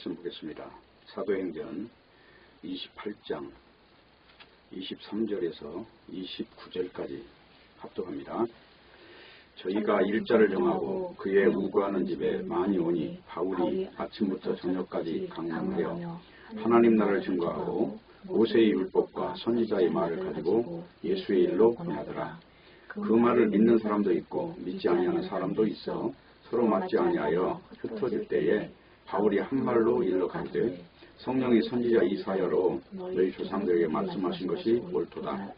말씀 보겠습니다. 사도행전 28장 23절에서 29절까지 합독합니다. 저희가 일자를 정하고 그의 우거하는 집에 많이 오니 바울이 아침부터 저녁까지 강론하여 하나님 나라를 증거하고 모세의 율법과 선지자의 말을 가지고 예수의 일로 권하더라. 그 말을 믿는 사람도 있고 믿지 아니하는 사람도 있어 서로 맞지 아니하여 흩어질 때에 바울이 한 말로 일러 가로되 성령이 선지자 이사야로 너희 조상들에게 말씀하신 것이 옳도다.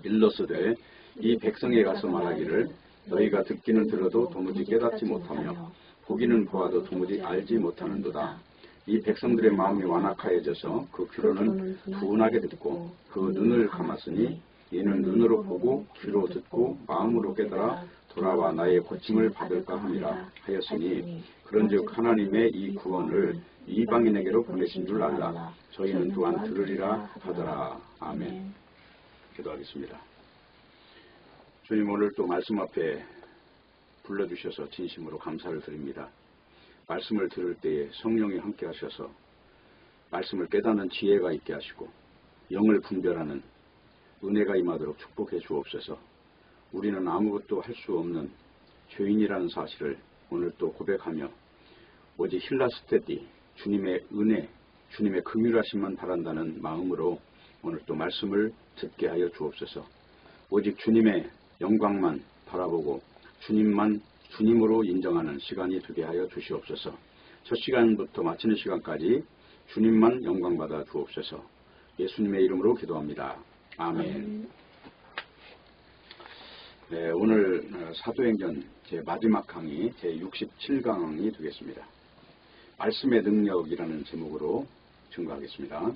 일러스되 이 백성에 가서 말하기를 너희가 듣기는 들어도 도무지 깨닫지 못하며 보기는 보아도 도무지 알지 못하는도다. 이 백성들의 마음이 완악하여져서 그 귀로는 둔하게 듣고 그 눈을 감았으니 이는 눈으로 보고 귀로 듣고 마음으로 깨달아 돌아와 나의 고침을 받을까 함이라 하였으니 그런즉 하나님의 이 구원을 이방인에게로 보내신 줄 알라. 저희는 또한 들으리라 하더라. 아멘. 기도하겠습니다. 주님, 오늘 또 말씀 앞에 불러주셔서 진심으로 감사를 드립니다. 말씀을 들을 때에 성령이 함께 하셔서 말씀을 깨닫는 지혜가 있게 하시고 영을 분별하는 은혜가 임하도록 축복해 주옵소서. 우리는 아무것도 할 수 없는 죄인이라는 사실을 오늘 또 고백하며 오직 힐라스테디 주님의 은혜, 주님의 긍휼하심만 바란다는 마음으로 오늘 또 말씀을 듣게 하여 주옵소서. 오직 주님의 영광만 바라보고 주님만 주님으로 인정하는 시간이 되게 하여 주시옵소서. 첫 시간부터 마치는 시간까지 주님만 영광받아 주옵소서. 예수님의 이름으로 기도합니다. 아멘. 네, 오늘 사도행전 제 마지막 강의 제 67강이 되겠습니다. 말씀의 능력이라는 제목으로 증거하겠습니다.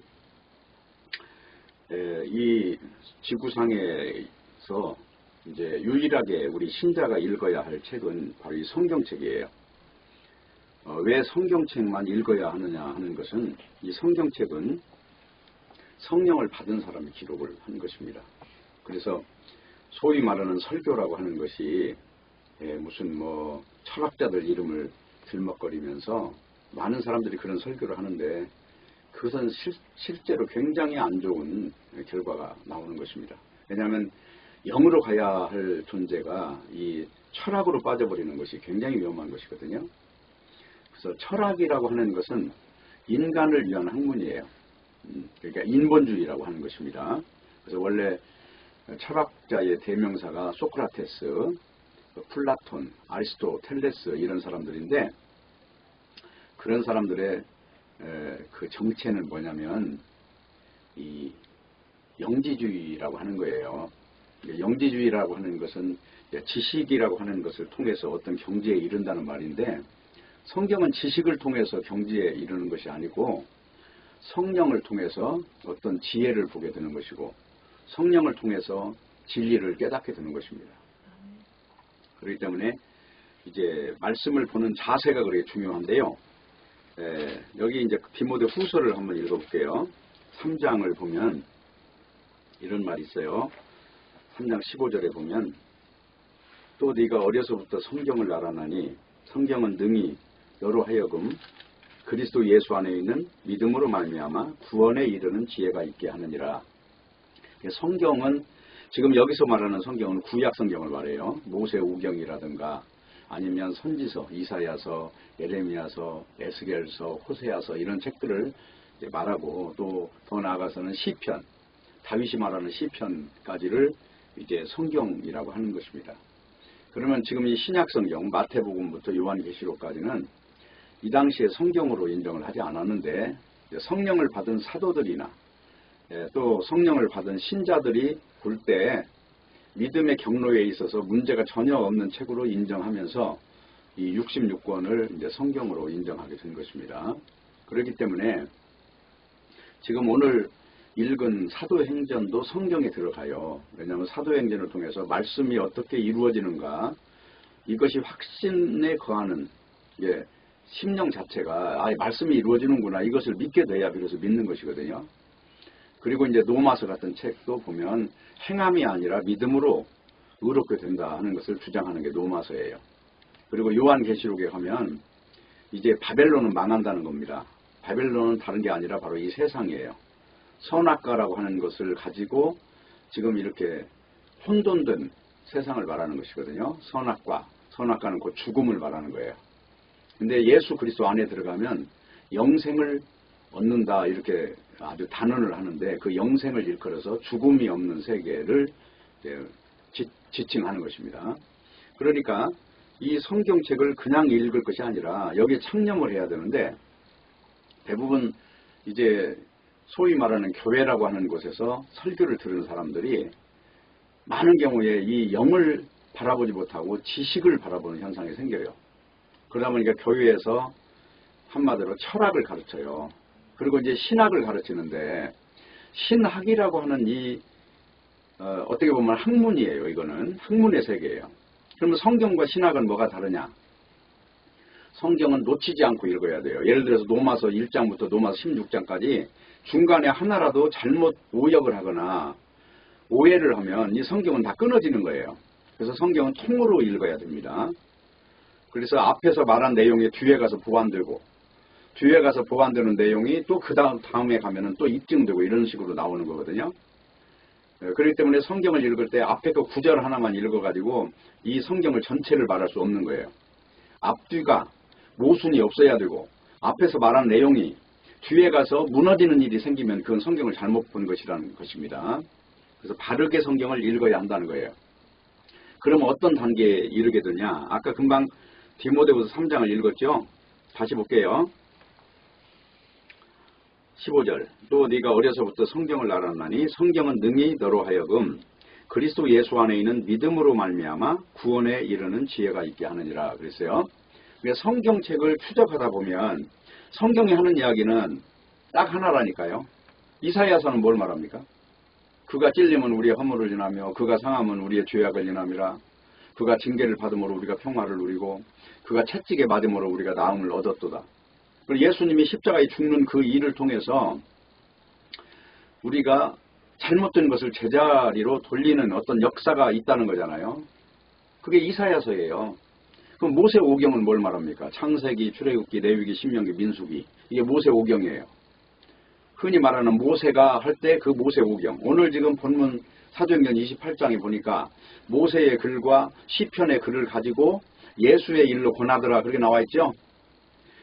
이 지구상에서 이제 유일하게 우리 신자가 읽어야 할 책은 바로 이 성경책이에요. 왜 성경책만 읽어야 하느냐 하는 것은 이 성경책은 성령을 받은 사람이 기록을 한 것입니다. 그래서 소위 말하는 설교라고 하는 것이 무슨 철학자들 이름을 들먹거리면서 많은 사람들이 그런 설교를 하는데 그것은 실제로 굉장히 안 좋은 결과가 나오는 것입니다. 왜냐하면 영으로 가야 할 존재가 이 철학으로 빠져버리는 것이 굉장히 위험한 것이거든요. 그래서 철학이라고 하는 것은 인간을 위한 학문이에요. 그러니까 인본주의라고 하는 것입니다. 그래서 원래 철학자의 대명사가 소크라테스, 플라톤, 아리스토텔레스 이런 사람들인데 그런 사람들의 그 정체는 뭐냐면 이 영지주의라고 하는 거예요. 영지주의라고 하는 것은 지식이라고 하는 것을 통해서 어떤 경지에 이른다는 말인데 성경은 지식을 통해서 경지에 이르는 것이 아니고 성령을 통해서 어떤 지혜를 보게 되는 것이고 성령을 통해서 진리를 깨닫게 되는 것입니다. 그렇기 때문에 이제 말씀을 보는 자세가 그렇게 중요한데요. 여기 이제 디모데 후서를 한번 읽어볼게요. 3장을 보면 이런 말이 있어요. 3장 15절에 보면 또 네가 어려서부터 성경을 알아나니 성경은 능히 너로 하여금 그리스도 예수 안에 있는 믿음으로 말미암아 구원에 이르는 지혜가 있게 하느니라. 성경은 지금 여기서 말하는 성경은 구약 성경을 말해요. 모세오경이라든가 아니면 선지서, 이사야서, 예레미야서, 에스겔서, 호세아서 이런 책들을 말하고 또 더 나아가서는 시편, 다윗이 말하는 시편까지를 이제 성경이라고 하는 것입니다. 그러면 지금 이 신약 성경 마태복음부터 요한계시록까지는 이 당시에 성경으로 인정을 하지 않았는데 성령을 받은 사도들이나 또 성령을 받은 신자들이 볼 때 믿음의 경로에 있어서 문제가 전혀 없는 책으로 인정하면서 이 66권을 이제 성경으로 인정하게 된 것입니다. 그렇기 때문에 지금 오늘 읽은 사도행전도 성경에 들어가요. 왜냐하면 사도행전을 통해서 말씀이 어떻게 이루어지는가 이것이 확신에 거하는 심령 자체가 말씀이 이루어지는구나 이것을 믿게 돼야 비로소 믿는 것이거든요. 그리고 이제 노마서 같은 책도 보면 행함이 아니라 믿음으로 의롭게 된다 하는 것을 주장하는 게 노마서예요. 그리고 요한계시록에 가면 이제 바벨론은 망한다는 겁니다. 바벨론은 다른 게 아니라 바로 이 세상이에요. 선악과라고 하는 것을 가지고 지금 이렇게 혼돈된 세상을 말하는 것이거든요. 선악과는 곧 죽음을 말하는 거예요. 근데 예수 그리스도 안에 들어가면 영생을 얻는다 이렇게 아주 단언을 하는데 그 영생을 일컬어서 죽음이 없는 세계를 지칭하는 것입니다. 그러니까 이 성경책을 그냥 읽을 것이 아니라 여기에 창념을 해야 되는데 대부분 이제 소위 말하는 교회라고 하는 곳에서 설교를 들은 사람들이 많은 경우에 이 영을 바라보지 못하고 지식을 바라보는 현상이 생겨요. 그러다 보니까 교회에서 한마디로 철학을 가르쳐요. 그리고 이제 신학을 가르치는데 신학이라고 하는 이 어떻게 보면 학문이에요. 이거는 학문의 세계예요. 그러면 성경과 신학은 뭐가 다르냐? 성경은 놓치지 않고 읽어야 돼요. 예를 들어서 로마서 1장부터 로마서 16장까지 중간에 하나라도 잘못 오역을 하거나 오해를 하면 이 성경은 다 끊어지는 거예요. 그래서 성경은 통으로 읽어야 됩니다. 그래서 앞에서 말한 내용이 뒤에 가서 보완되고 뒤에 가서 보완되는 내용이 또 그 다음에 가면은 또 입증되고 이런 식으로 나오는 거거든요. 그렇기 때문에 성경을 읽을 때 앞에 그 구절 하나만 읽어가지고 이 성경을 전체를 말할 수 없는 거예요. 앞뒤가 모순이 없어야 되고 앞에서 말한 내용이 뒤에 가서 무너지는 일이 생기면 그건 성경을 잘못 본 것이라는 것입니다. 그래서 바르게 성경을 읽어야 한다는 거예요. 그러면 어떤 단계에 이르게 되냐? 아까 금방 디모데후서 3장을 읽었죠? 다시 볼게요. 15절 또 네가 어려서부터 성경을 알았나니 성경은 능히 너로 하여금 그리스도 예수 안에 있는 믿음으로 말미암아 구원에 이르는 지혜가 있게 하느니라 그랬어요. 그래서 성경책을 추적하다 보면 성경이 하는 이야기는 딱 하나라니까요. 이사야서는 뭘 말합니까? 그가 찔리면 우리의 허물을 인하며 그가 상하면 우리의 죄악을 인함이라. 그가 징계를 받음으로 우리가 평화를 누리고 그가 채찍에 맞음으로 우리가 나음을 얻었도다. 그리고 예수님이 십자가에 죽는 그 일을 통해서 우리가 잘못된 것을 제자리로 돌리는 어떤 역사가 있다는 거잖아요. 그게 이사야서예요. 그럼 모세 오경은 뭘 말합니까? 창세기, 출애굽기, 레위기, 신명기, 민수기. 이게 모세 오경이에요. 흔히 말하는 모세가 할 때 그 모세 오경. 오늘 지금 본문 사도행전 28장에 보니까 모세의 글과 시편의 글을 가지고 예수의 일로 권하더라 그렇게 나와 있죠.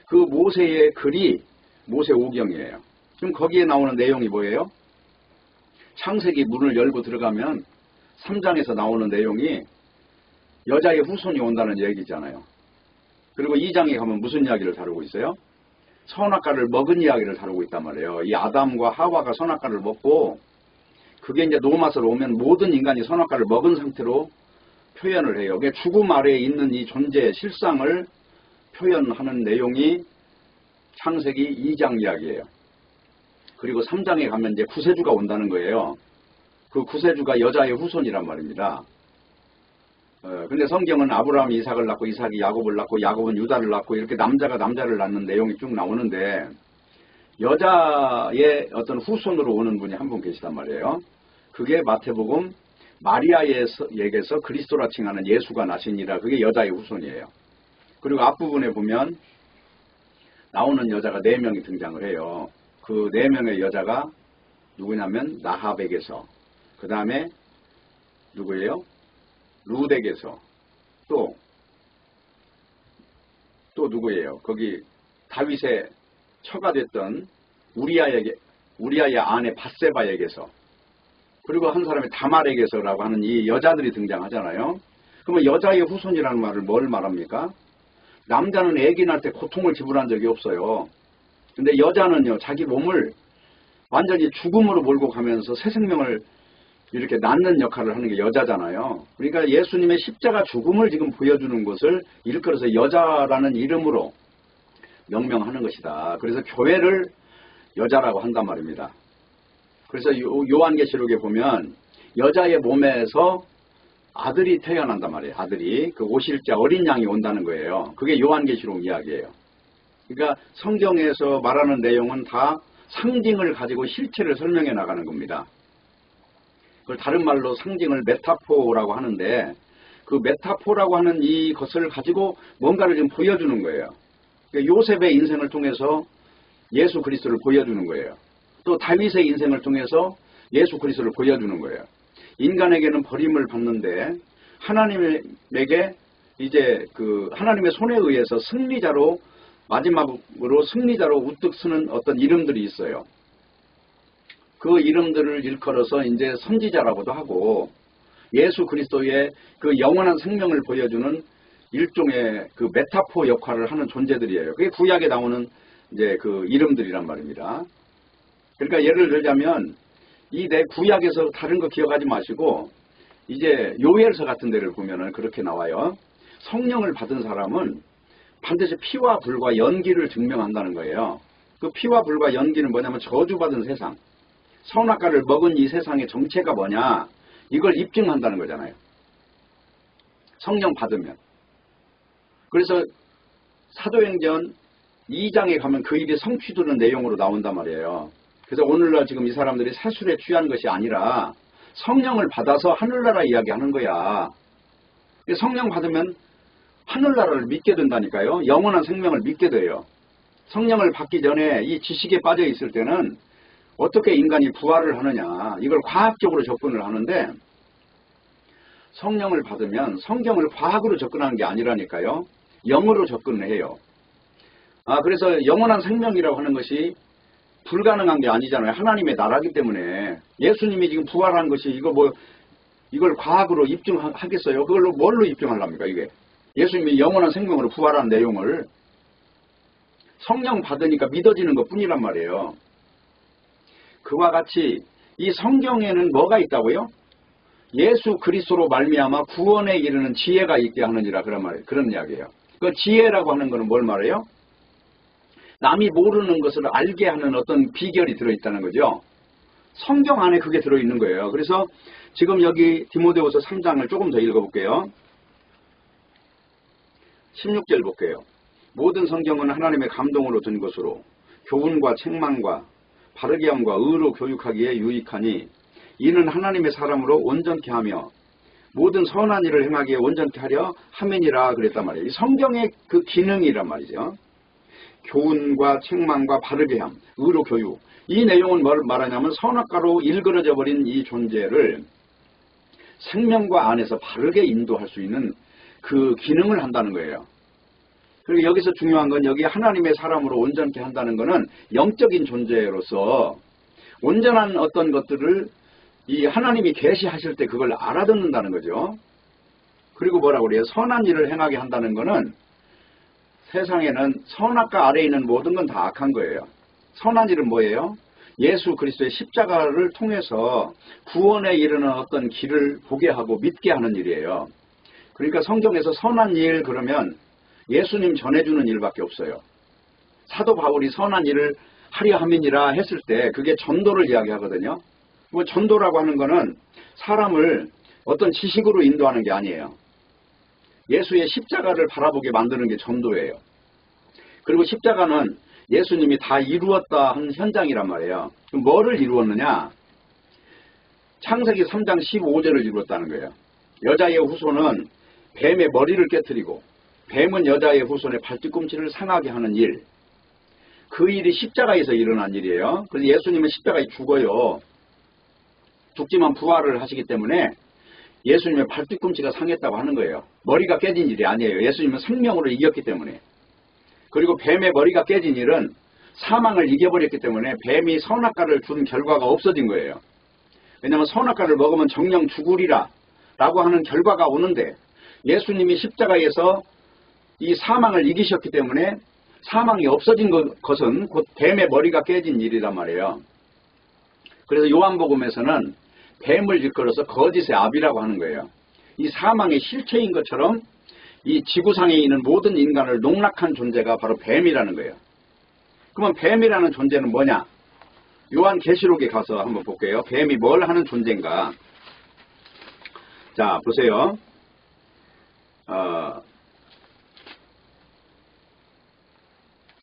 그 모세의 글이 모세 오경이에요. 그럼 거기에 나오는 내용이 뭐예요? 창세기 문을 열고 들어가면 3장에서 나오는 내용이 여자의 후손이 온다는 얘기잖아요. 그리고 2장에 가면 무슨 이야기를 다루고 있어요? 선악과를 먹은 이야기를 다루고 있단 말이에요. 이 아담과 하와가 선악과를 먹고 그게 이제 로마서로 오면 모든 인간이 선악과를 먹은 상태로 표현을 해요. 그게 죽음 아래에 있는 이 존재의 실상을 표현하는 내용이 창세기 2장 이야기예요. 그리고 3장에 가면 이제 구세주가 온다는 거예요. 그 구세주가 여자의 후손이란 말입니다. 근데 성경은 아브라함이 이삭을 낳고 이삭이 야곱을 낳고 야곱은 유다를 낳고 이렇게 남자가 남자를 낳는 내용이 쭉 나오는데 여자의 어떤 후손으로 오는 분이 한 분 계시단 말이에요. 그게 마태복음 마리아에게서 그리스도라 칭하는 예수가 나시니라. 그게 여자의 후손이에요. 그리고 앞부분에 보면 나오는 여자가 4명이 등장을 해요. 그 4명의 여자가 누구냐면 나합에게서, 그 다음에 누구예요? 루덱에서, 또 누구예요? 거기 다윗의 처가 됐던 우리아의 아내 밧세바에게서, 그리고 한 사람이 다말에게서라고 하는 이 여자들이 등장하잖아요. 그러면 여자의 후손이라는 말을 뭘 말합니까? 남자는 아기 낳을 때 고통을 지불한 적이 없어요. 근데 여자는요, 자기 몸을 완전히 죽음으로 몰고 가면서 새 생명을 이렇게 낳는 역할을 하는 게 여자잖아요. 그러니까 예수님의 십자가 죽음을 지금 보여주는 것을 일컬어서 여자라는 이름으로 명명하는 것이다. 그래서 교회를 여자라고 한단 말입니다. 그래서 요한계시록에 보면 여자의 몸에서 아들이 태어난단 말이에요. 아들이 그 오실자 어린 양이 온다는 거예요. 그게 요한계시록 이야기예요. 그러니까 성경에서 말하는 내용은 다 상징을 가지고 실체를 설명해 나가는 겁니다. 그걸 다른 말로 상징을 메타포라고 하는데 그 메타포라고 하는 이것을 가지고 뭔가를 좀 보여주는 거예요. 그러니까 요셉의 인생을 통해서 예수 그리스도를 보여주는 거예요. 또 다윗의 인생을 통해서 예수 그리스도를 보여주는 거예요. 인간에게는 버림을 받는데 하나님에게 이제 그 하나님의 손에 의해서 승리자로 마지막으로 승리자로 우뚝 서는 어떤 이름들이 있어요. 그 이름들을 일컬어서 이제 선지자라고도 하고 예수 그리스도의 그 영원한 생명을 보여주는 일종의 그 메타포 역할을 하는 존재들이에요. 그게 구약에 나오는 이제 그 이름들이란 말입니다. 그러니까 예를 들자면 이 내 구약에서 다른 거 기억하지 마시고 이제 요엘서 같은 데를 보면은 그렇게 나와요. 성령을 받은 사람은 반드시 피와 불과 연기를 증명한다는 거예요. 그 피와 불과 연기는 뭐냐면 저주받은 세상, 선악과를 먹은 이 세상의 정체가 뭐냐 이걸 입증한다는 거잖아요. 성령 받으면. 그래서 사도행전 2장에 가면 그 일이 성취되는 내용으로 나온단 말이에요. 그래서 오늘날 지금 이 사람들이 사술에 취한 것이 아니라 성령을 받아서 하늘나라 이야기하는 거야. 성령 받으면 하늘나라를 믿게 된다니까요. 영원한 생명을 믿게 돼요. 성령을 받기 전에 이 지식에 빠져 있을 때는 어떻게 인간이 부활을 하느냐 이걸 과학적으로 접근을 하는데 성령을 받으면 성경을 과학으로 접근하는 게 아니라니까요. 영으로 접근을 해요. 그래서 영원한 생명이라고 하는 것이 불가능한 게 아니잖아요. 하나님의 나라기 때문에 예수님이 지금 부활한 것이 이걸 과학으로 입증하겠어요? 그걸로 뭘로 입증하랍니까 이게? 예수님이 영원한 생명으로 부활한 내용을 성령 받으니까 믿어지는 것 뿐이란 말이에요. 그와 같이 이 성경에는 뭐가 있다고요? 예수 그리스도로 말미암아 구원에 이르는 지혜가 있게 하느니라 그런 이야기예요. 그 지혜라고 하는 것은 뭘 말해요? 남이 모르는 것을 알게 하는 어떤 비결이 들어있다는 거죠. 성경 안에 그게 들어있는 거예요. 그래서 지금 여기 디모데후서 3장을 조금 더 읽어볼게요. 16절 볼게요. 모든 성경은 하나님의 감동으로 든 것으로 교훈과 책망과 바르게 함과 의로 교육하기에 유익하니 이는 하나님의 사람으로 온전케 하며 모든 선한 일을 행하기에 온전케 하려 함이니라 그랬단 말이에요. 이 성경의 그 기능이란 말이죠. 교훈과 책망과 바르게 함, 의로 교육. 이 내용은 뭘 말하냐면 선악과로 일그러져 버린 이 존재를 생명과 안에서 바르게 인도할 수 있는 그 기능을 한다는 거예요. 그리고 여기서 중요한 건 여기 하나님의 사람으로 온전케 한다는 것은 영적인 존재로서 온전한 어떤 것들을 이 하나님이 계시하실 때 그걸 알아듣는다는 거죠. 그리고 뭐라고 그래요? 선한 일을 행하게 한다는 것은 세상에는 선악과 아래에 있는 모든 건 다 악한 거예요. 선한 일은 뭐예요? 예수 그리스도의 십자가를 통해서 구원에 이르는 어떤 길을 보게 하고 믿게 하는 일이에요. 그러니까 성경에서 선한 일 그러면 예수님 전해주는 일밖에 없어요. 사도 바울이 선한 일을 하려 함이니라 했을 때 그게 전도를 이야기하거든요. 뭐 전도라고 하는 거는 사람을 어떤 지식으로 인도하는 게 아니에요. 예수의 십자가를 바라보게 만드는 게 전도예요. 그리고 십자가는 예수님이 다 이루었다 한 현장이란 말이에요. 그럼 뭐를 이루었느냐? 창세기 3장 15절을 이루었다는 거예요. 여자의 후손은 뱀의 머리를 깨뜨리고 뱀은 여자의 후손의 발뒤꿈치를 상하게 하는 일. 그 일이 십자가에서 일어난 일이에요. 그래서 예수님은 십자가에 죽어요. 죽지만 부활을 하시기 때문에 예수님의 발뒤꿈치가 상했다고 하는 거예요. 머리가 깨진 일이 아니에요. 예수님은 생명으로 이겼기 때문에. 그리고 뱀의 머리가 깨진 일은 사망을 이겨버렸기 때문에 뱀이 선악과를 준 결과가 없어진 거예요. 왜냐하면 선악과를 먹으면 정령 죽으리라 라고 하는 결과가 오는데 예수님이 십자가에서 이 사망을 이기셨기 때문에 사망이 없어진 것은 곧 뱀의 머리가 깨진 일이란 말이에요. 그래서 요한복음에서는 뱀을 일컬어서 거짓의 아비라고 하는 거예요. 이 사망의 실체인 것처럼 이 지구상에 있는 모든 인간을 농락한 존재가 바로 뱀이라는 거예요. 그러면 뱀이라는 존재는 뭐냐? 요한계시록에 가서 한번 볼게요. 뱀이 뭘 하는 존재인가? 자, 보세요.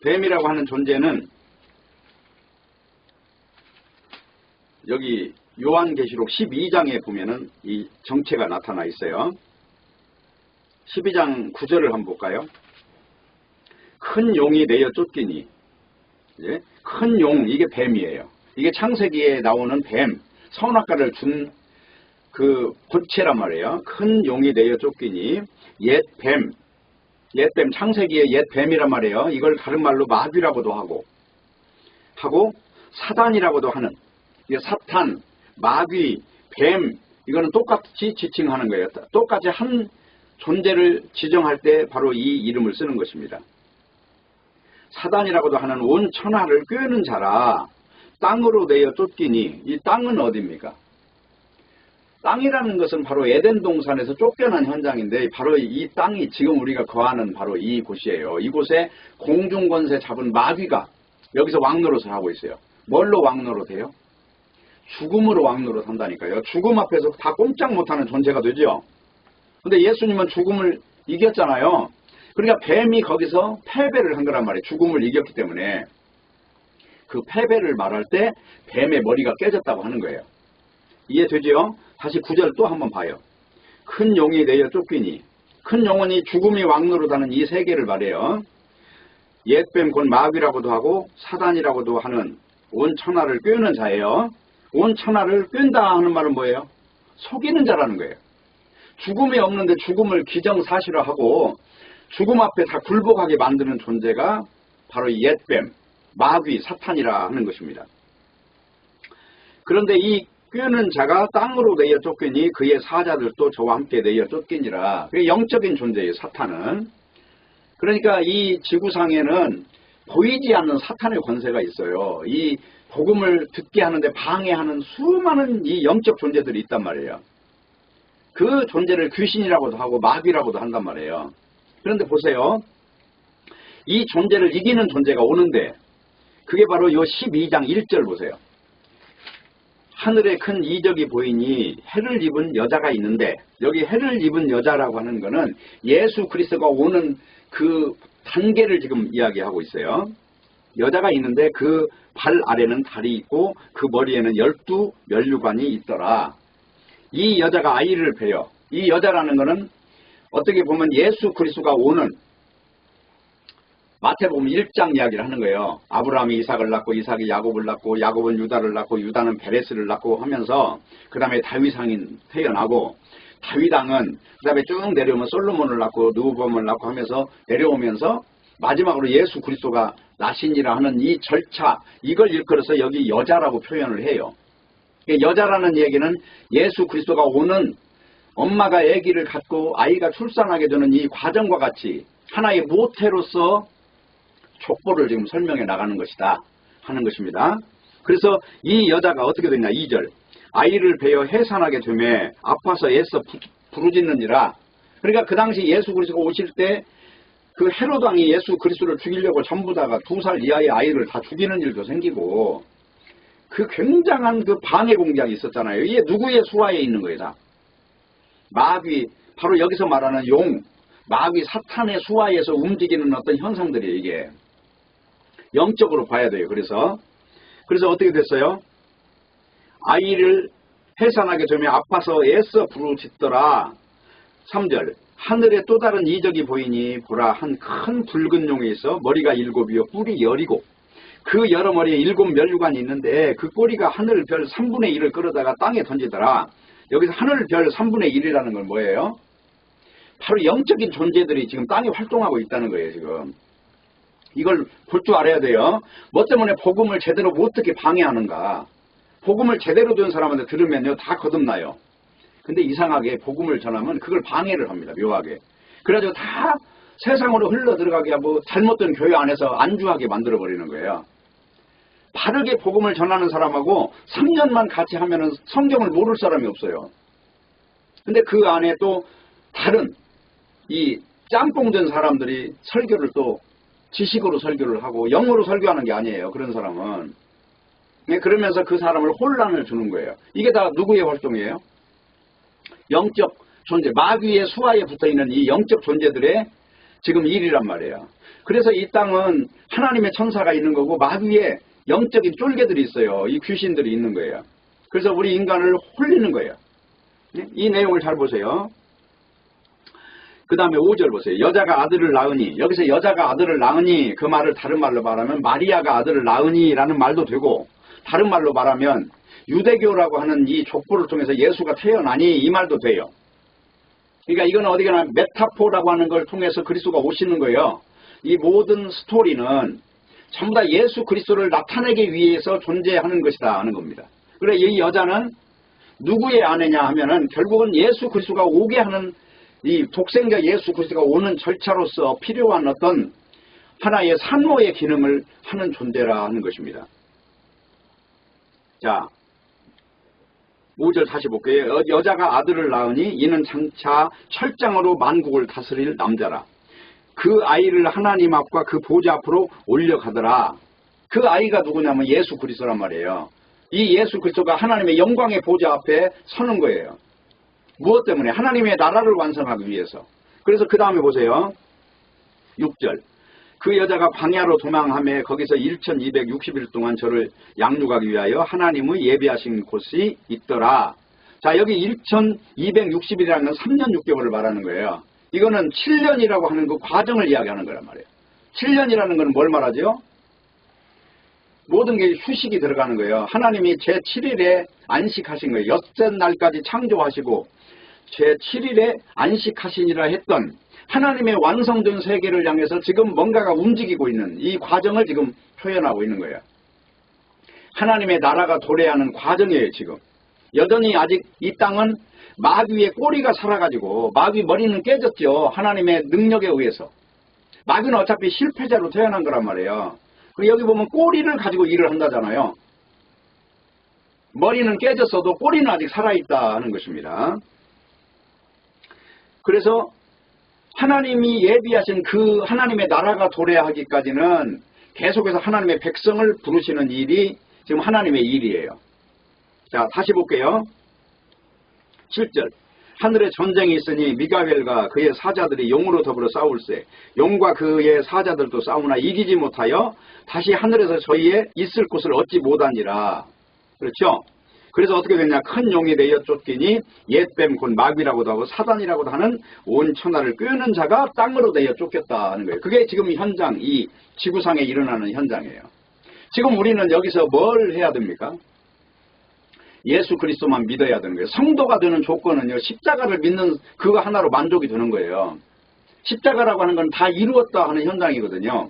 뱀이라고 하는 존재는 여기 요한계시록 12장에 보면은 이 정체가 나타나 있어요. 12장 9절을 한번 볼까요? 큰 용이 내어 쫓기니 예? 큰 용, 이게 뱀이에요. 이게 창세기에 나오는 뱀, 선악과를 준 그 본체란 말이에요. 큰 용이 내어 쫓기니 옛뱀, 창세기의 옛뱀이란 말이에요. 이걸 다른 말로 마귀라고도 하고 사단이라고도 하는, 이게 사탄, 마귀, 뱀, 이거는 똑같이 지칭하는 거예요. 똑같이 한 존재를 지정할 때 바로 이 이름을 쓰는 것입니다. 사단이라고도 하는 온 천하를 꿰는 자라 땅으로 내어 쫓기니, 이 땅은 어디입니까? 땅이라는 것은 바로 에덴 동산에서 쫓겨난 현장인데, 바로 이 땅이 지금 우리가 거하는 바로 이 곳이에요. 이곳에 공중권세 잡은 마귀가 여기서 왕노릇을 하고 있어요. 뭘로 왕노릇해요? 죽음으로 왕노릇 한다니까요. 죽음 앞에서 다 꼼짝 못하는 존재가 되죠. 근데 예수님은 죽음을 이겼잖아요. 그러니까 뱀이 거기서 패배를 한 거란 말이에요. 죽음을 이겼기 때문에. 그 패배를 말할 때 뱀의 머리가 깨졌다고 하는 거예요. 이해되죠? 다시 9절 또 한번 봐요. 큰 용이 내어 쫓기니, 큰 용은 이 죽음이 왕노릇하는 이 세계를 말해요. 옛뱀 곧 마귀라고도 하고 사단이라고도 하는 온 천하를 꿰는 자예요. 온 천하를 꿰는다 하는 말은 뭐예요? 속이는 자라는 거예요. 죽음이 없는데 죽음을 기정사실화하고 죽음 앞에 다 굴복하게 만드는 존재가 바로 옛뱀, 마귀, 사탄이라 하는 것입니다. 그런데 이 꿰는 자가 땅으로 내어 쫓기니 그의 사자들도 저와 함께 내어 쫓기니라. 그게 영적인 존재예요, 사탄은. 그러니까 이 지구상에는 보이지 않는 사탄의 권세가 있어요. 이 복음을 듣게 하는데 방해하는 수많은 이 영적 존재들이 있단 말이에요. 그 존재를 귀신이라고도 하고 마귀라고도 한단 말이에요. 그런데 보세요. 이 존재를 이기는 존재가 오는데, 그게 바로 요 12장 1절 보세요. 하늘에 큰 이적이 보이니 해를 입은 여자가 있는데, 여기 해를 입은 여자라고 하는 거는 예수 그리스도가 오는 그 단계를 지금 이야기하고 있어요. 여자가 있는데 그 발 아래는 달이 있고 그 머리에는 12면류관이 있더라. 이 여자가 아이를 배요. 이 여자라는 거는 어떻게 보면 예수 그리스도가 오는, 마태복음 1장 이야기를 하는 거예요. 아브라함이 이삭을 낳고 이삭이 야곱을 낳고 야곱은 유다를 낳고 유다는 베레스를 낳고 하면서 그 다음에 다윗왕이 태어나고, 다윗왕은 그 다음에 쭉 내려오면 솔로몬을 낳고 르호보암을 낳고 하면서 내려오면서 마지막으로 예수 그리스도가 나신이라 하는 이 절차, 이걸 일컬어서 여기 여자라고 표현을 해요. 여자라는 얘기는 예수 그리스도가 오는, 엄마가 아기를 갖고 아이가 출산하게 되는 이 과정과 같이 하나의 모태로서 족보를 지금 설명해 나가는 것이다 하는 것입니다. 그래서 이 여자가 어떻게 되냐, 2절. 아이를 베어 해산하게 되매 아파서 애써 부르짖느니라. 그러니까 그 당시 예수 그리스도가 오실 때 그 헤롯 왕이 예수 그리스도를 죽이려고 전부 다가 2살 이하의 아이를 다 죽이는 일도 생기고, 그 굉장한 그 방해 공작이 있었잖아요. 이게 누구의 수하에 있는 거예요, 다. 마귀, 바로 여기서 말하는 용, 마귀 사탄의 수하에서 움직이는 어떤 현상들이에요, 이게. 영적으로 봐야 돼요. 그래서 어떻게 됐어요? 아이를 해산하게 되면 아파서 애써 부르짖더라. 3절. 하늘에 또 다른 이적이 보이니 보라, 한 큰 붉은 용이 있어 머리가 7이요 뿔이 10이고 그 여러 머리에 7면류관이 있는데 그 꼬리가 하늘 별 3분의 1을 끌어다가 땅에 던지더라. 여기서 하늘 별 3분의 1이라는 건 뭐예요? 바로 영적인 존재들이 지금 땅에 활동하고 있다는 거예요, 지금. 이걸 볼 줄 알아야 돼요. 뭐 때문에 복음을 제대로 어떻게 방해하는가. 복음을 제대로 된 사람한테 들으면요, 다 거듭나요. 근데 이상하게 복음을 전하면 그걸 방해를 합니다, 묘하게. 그래가지고 다 세상으로 흘러 들어가게 하고 잘못된 교회 안에서 안주하게 만들어버리는 거예요. 바르게 복음을 전하는 사람하고 3년만 같이 하면은 성경을 모를 사람이 없어요. 근데 그 안에 또 다른 이 짬뽕된 사람들이 설교를 또 지식으로 설교를 하고 영어로 설교하는 게 아니에요, 그런 사람은. 그러면서 그 사람을 혼란을 주는 거예요. 이게 다 누구의 활동이에요? 영적 존재, 마귀의 수하에 붙어있는 이 영적 존재들의 지금 일이란 말이에요. 그래서 이 땅은 하나님의 천사가 있는 거고 마귀의 영적인 쫄개들이 있어요. 이 귀신들이 있는 거예요. 그래서 우리 인간을 홀리는 거예요. 이 내용을 잘 보세요. 그 다음에 5절 보세요. 여자가 아들을 낳으니, 여기서 여자가 아들을 낳으니 그 말을 다른 말로 말하면 마리아가 아들을 낳으니 라는 말도 되고, 다른 말로 말하면 유대교라고 하는 이 족보를 통해서 예수가 태어나니 이 말도 돼요. 그러니까 이건 어디가나 메타포라고 하는 걸 통해서 그리스도가 오시는 거예요. 이 모든 스토리는 전부 다 예수 그리스도를 나타내기 위해서 존재하는 것이다 하는 겁니다. 그래 이 여자는 누구의 아내냐 하면은 결국은 예수 그리스도가 오게 하는 이 독생자 예수 그리스도가 오는 절차로서 필요한 어떤 하나의 산모의 기능을 하는 존재라 하는 것입니다. 자, 5절 다시 볼게요. 여자가 아들을 낳으니 이는 장차 철장으로 만국을 다스릴 남자라. 그 아이를 하나님 앞과 그 보좌 앞으로 올려가더라. 그 아이가 누구냐면 예수 그리스도란 말이에요. 이 예수 그리스도가 하나님의 영광의 보좌 앞에 서는 거예요. 무엇 때문에? 하나님의 나라를 완성하기 위해서. 그래서 그 다음에 보세요. 6절. 그 여자가 광야로 도망하며 거기서 1260일 동안 저를 양육하기 위하여 하나님의 예비하신 곳이 있더라. 자, 여기 1260일이라는 건 3년 6개월을 말하는 거예요. 이거는 7년이라고 하는 그 과정을 이야기하는 거란 말이에요. 7년이라는 건 뭘 말하죠? 모든 게 휴식이 들어가는 거예요. 하나님이 제7일에 안식하신 거예요. 엿새 날까지 창조하시고 제7일에 안식하시니라 했던 하나님의 완성된 세계를 향해서 지금 뭔가가 움직이고 있는 이 과정을 지금 표현하고 있는 거예요. 하나님의 나라가 도래하는 과정이에요. 지금 여전히 아직 이 땅은 마귀의 꼬리가 살아가지고, 마귀 머리는 깨졌죠. 하나님의 능력에 의해서. 마귀는 어차피 실패자로 태어난 거란 말이에요. 그리고 여기 보면 꼬리를 가지고 일을 한다잖아요. 머리는 깨졌어도 꼬리는 아직 살아있다는 것입니다. 그래서 하나님이 예비하신 그 하나님의 나라가 도래하기까지는 계속해서 하나님의 백성을 부르시는 일이 지금 하나님의 일이에요. 자, 다시 볼게요. 7절. 하늘에 전쟁이 있으니 미가엘과 그의 사자들이 용으로 더불어 싸울세. 용과 그의 사자들도 싸우나 이기지 못하여 다시 하늘에서 저희의 있을 곳을 얻지 못하니라. 그렇죠? 그래서 어떻게 됐냐. 큰 용이 내어 쫓기니 옛뱀 곧 마귀라고도 하고 사단이라고도 하는 온 천하를 꿰는 자가 땅으로 내어 쫓겼다 하는 거예요. 그게 지금 현장, 이 지구상에 일어나는 현장이에요. 지금 우리는 여기서 뭘 해야 됩니까? 예수 그리스도만 믿어야 되는 거예요. 성도가 되는 조건은요, 십자가를 믿는 그거 하나로 만족이 되는 거예요. 십자가라고 하는 건 다 이루었다 하는 현장이거든요.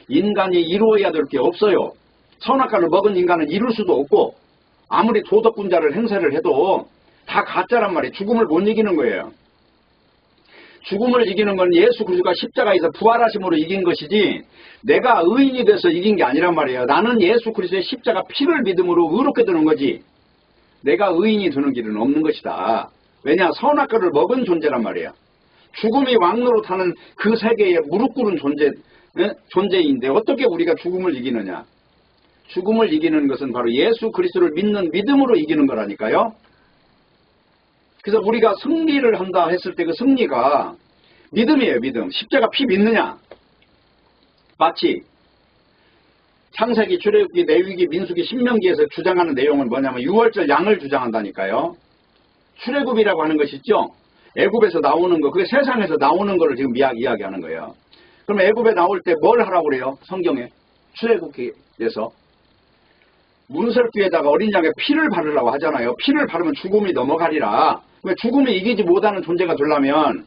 인간이 이루어야 될 게 없어요. 선악과를 먹은 인간은 이룰 수도 없고, 아무리 도덕군자를 행세를 해도 다 가짜란 말이에요. 죽음을 못 이기는 거예요. 죽음을 이기는 건 예수 그리스도가 십자가에서 부활하심으로 이긴 것이지 내가 의인이 돼서 이긴 게 아니란 말이에요. 나는 예수 그리스도의 십자가 피를 믿음으로 의롭게 되는 거지 내가 의인이 되는 길은 없는 것이다. 왜냐? 선악과를 먹은 존재란 말이에요. 죽음이 왕노릇하는 그 세계에 무릎 꿇은 존재인데 어떻게 우리가 죽음을 이기느냐? 죽음을 이기는 것은 바로 예수 그리스도를 믿는 믿음으로 이기는 거라니까요. 그래서 우리가 승리를 한다 했을 때 그 승리가 믿음이에요. 믿음. 십자가 피 믿느냐? 마치 창세기, 출애굽기, 레위기, 민수기, 신명기에서 주장하는 내용은 뭐냐면 유월절 양을 주장한다니까요. 출애굽이라고 하는 것이 있죠. 애굽에서 나오는 거, 그게 세상에서 나오는 거를 지금 이야기하는 거예요. 그럼 애굽에 나올 때 뭘 하라고 그래요? 성경에 출애굽기에서 문설주에다가 어린 양의 피를 바르라고 하잖아요. 피를 바르면 죽음이 넘어가리라. 죽음이 이기지 못하는 존재가 되려면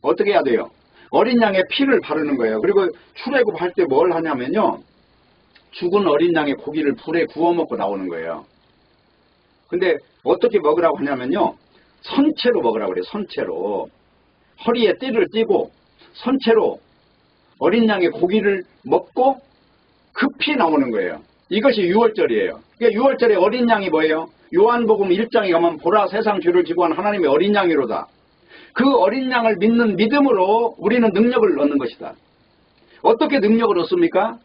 어떻게 해야 돼요? 어린 양의 피를 바르는 거예요. 그리고 출애굽 할 때 뭘 하냐면요, 죽은 어린 양의 고기를 불에 구워 먹고 나오는 거예요. 근데 어떻게 먹으라고 하냐면요, 선체로 먹으라고 그래요. 선체로. 허리에 띠를 띠고 선체로 어린 양의 고기를 먹고 급히 나오는 거예요. 이것이 유월절이에요. 그러니까 유월절에 어린 양이 뭐예요? 요한복음 1장에 가면 보라 세상 죄를 지고 한 하나님의 어린 양이로다. 그 어린 양을 믿는 믿음으로 우리는 능력을 얻는 것이다. 어떻게 능력을 얻습니까?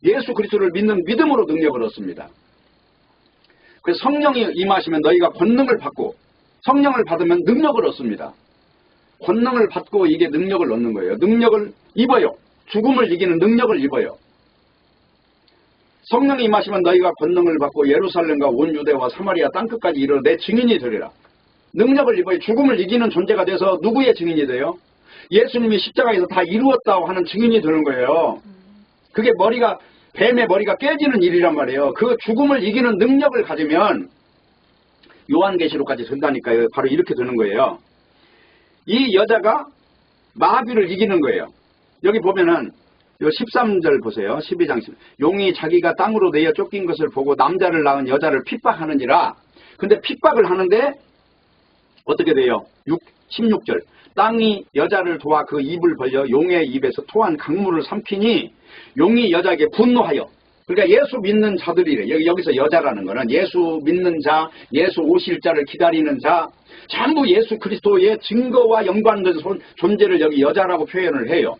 예수 그리스도를 믿는 믿음으로 능력을 얻습니다. 그래서 성령이 임하시면 너희가 권능을 받고, 성령을 받으면 능력을 얻습니다. 권능을 받고 이게 능력을 얻는 거예요. 능력을 입어요. 죽음을 이기는 능력을 입어요. 성령이 임하시면 너희가 권능을 받고 예루살렘과 온 유대와 사마리아 땅끝까지 이르러 내 증인이 되리라. 능력을 입어요. 죽음을 이기는 존재가 돼서 누구의 증인이 돼요? 예수님이 십자가에서 다 이루었다고 하는 증인이 되는 거예요. 그게 뱀의 머리가 깨지는 일이란 말이에요. 그 죽음을 이기는 능력을 가지면 요한계시록까지 된다니까요. 바로 이렇게 되는 거예요. 이 여자가 마귀를 이기는 거예요. 여기 보면은 요 13절 보세요. 12장 10. 용이 자기가 땅으로 내어 쫓긴 것을 보고 남자를 낳은 여자를 핍박하는지라. 근데 핍박을 하는데 어떻게 돼요? 16절. 땅이 여자를 도와 그 입을 벌려 용의 입에서 토한 강물을 삼키니 용이 여자에게 분노하여. 그러니까 예수 믿는 자들이래. 여기서 여자라는 거는 예수 믿는 자, 예수 오실 자를 기다리는 자, 전부 예수 그리스도의 증거와 연관된 존재를 여기 여자라고 표현을 해요.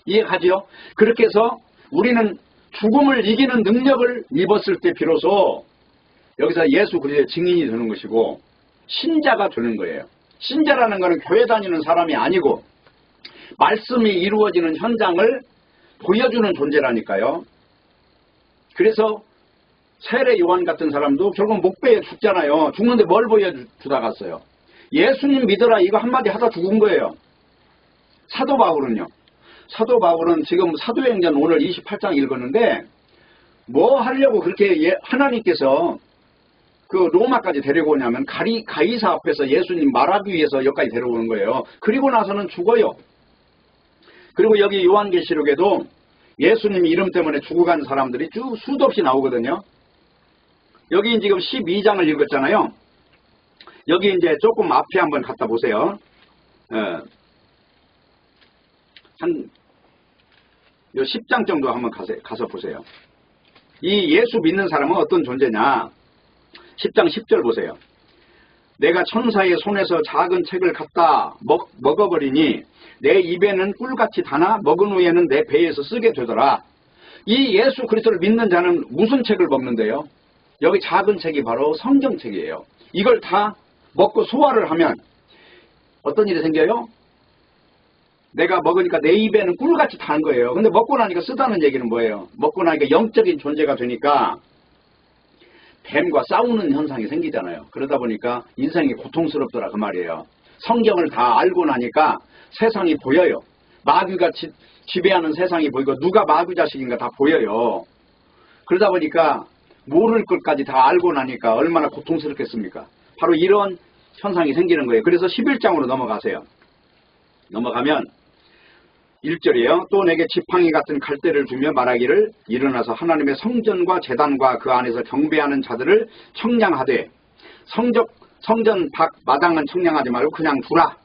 이해가지요? 그렇게 해서 우리는 죽음을 이기는 능력을 입었을 때 비로소 여기서 예수 그리스도의 증인이 되는 것이고 신자가 되는 거예요. 신자라는 것은 교회 다니는 사람이 아니고 말씀이 이루어지는 현장을 보여주는 존재라니까요. 그래서 세례 요한 같은 사람도 결국 목배에 죽잖아요. 죽는데 뭘 보여주다 갔어요? 예수님 믿어라 이거 한마디 하다 죽은 거예요. 사도 바울은요. 사도 바울은 지금 사도행전 오늘 28장 읽었는데 뭐 하려고 그렇게 하나님께서 그 로마까지 데려오냐면 가이사 앞에서 예수님 말하기 위해서 여기까지 데려오는 거예요. 그리고 나서는 죽어요. 그리고 여기 요한계시록에도 예수님 이름 때문에 죽어간 사람들이 쭉 수도 없이 나오거든요. 여기 지금 12장을 읽었잖아요. 여기 이제 조금 앞에 한번 갖다 보세요. 한 10장 정도 한번 가서 보세요. 이 예수 믿는 사람은 어떤 존재냐? 10장 10절 보세요. 내가 천사의 손에서 작은 책을 갖다 먹어버리니 내 입에는 꿀같이 다나 먹은 후에는 내 배에서 쓰게 되더라. 이 예수 그리스도를 믿는 자는 무슨 책을 먹는데요? 여기 작은 책이 바로 성경책이에요. 이걸 다 먹고 소화를 하면 어떤 일이 생겨요? 내가 먹으니까 내 입에는 꿀같이 단 거예요. 근데 먹고 나니까 쓰다는 얘기는 뭐예요? 먹고 나니까 영적인 존재가 되니까 뱀과 싸우는 현상이 생기잖아요. 그러다 보니까 인생이 고통스럽더라 그 말이에요. 성경을 다 알고 나니까 세상이 보여요. 마귀가 지배하는 세상이 보이고 누가 마귀 자식인가 다 보여요. 그러다 보니까 모를 것까지 다 알고 나니까 얼마나 고통스럽겠습니까? 바로 이런 현상이 생기는 거예요. 그래서 11장으로 넘어가세요. 넘어가면 1절이에요. 또 내게 지팡이 같은 갈대를 주며 말하기를 일어나서 하나님의 성전과 제단과 그 안에서 경배하는 자들을 청량하되 성전 밖 마당은 청량하지 말고 그냥 두라.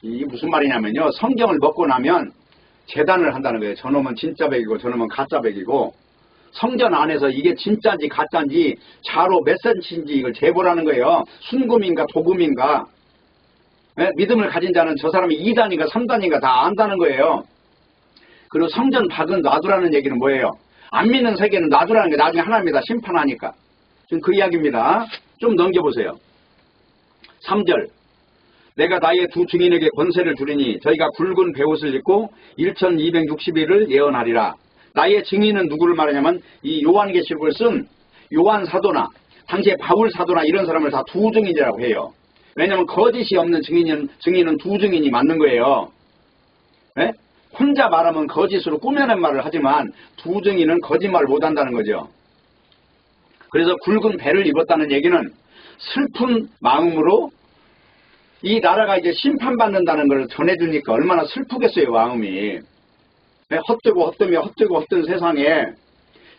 이게 무슨 말이냐면요. 성경을 먹고 나면 제단을 한다는 거예요. 저놈은 진짜 백이고 저놈은 가짜 백이고 성전 안에서 이게 진짜인지 가짜인지 자로 몇 센치인지 이걸 재보라는 거예요. 순금인가 도금인가. 네? 믿음을 가진 자는 저 사람이 2단인가 3단인가 다 안다는 거예요. 그리고 성전 밖은 놔두라는 얘기는 뭐예요? 안 믿는 세계는 놔두라는 게 나중에 하나님이 다 심판하니까. 지금 그 이야기입니다. 좀 넘겨보세요. 3절. 내가 나의 두 증인에게 권세를 주리니 저희가 굵은 베옷을 입고 1260일을 예언하리라. 나의 증인은 누구를 말하냐면 이 요한계시록을 쓴 요한 사도나 당시에 바울 사도나 이런 사람을 다 두 증인이라고 해요. 왜냐하면 거짓이 없는 증인은 두 증인이 맞는 거예요. 네? 혼자 말하면 거짓으로 꾸며낸 말을 하지만 두 증인은 거짓말을 못한다는 거죠. 그래서 굵은 배를 입었다는 얘기는 슬픈 마음으로 이 나라가 이제 심판받는다는 걸 전해주니까 얼마나 슬프겠어요, 마음이. 네? 헛되고 세상에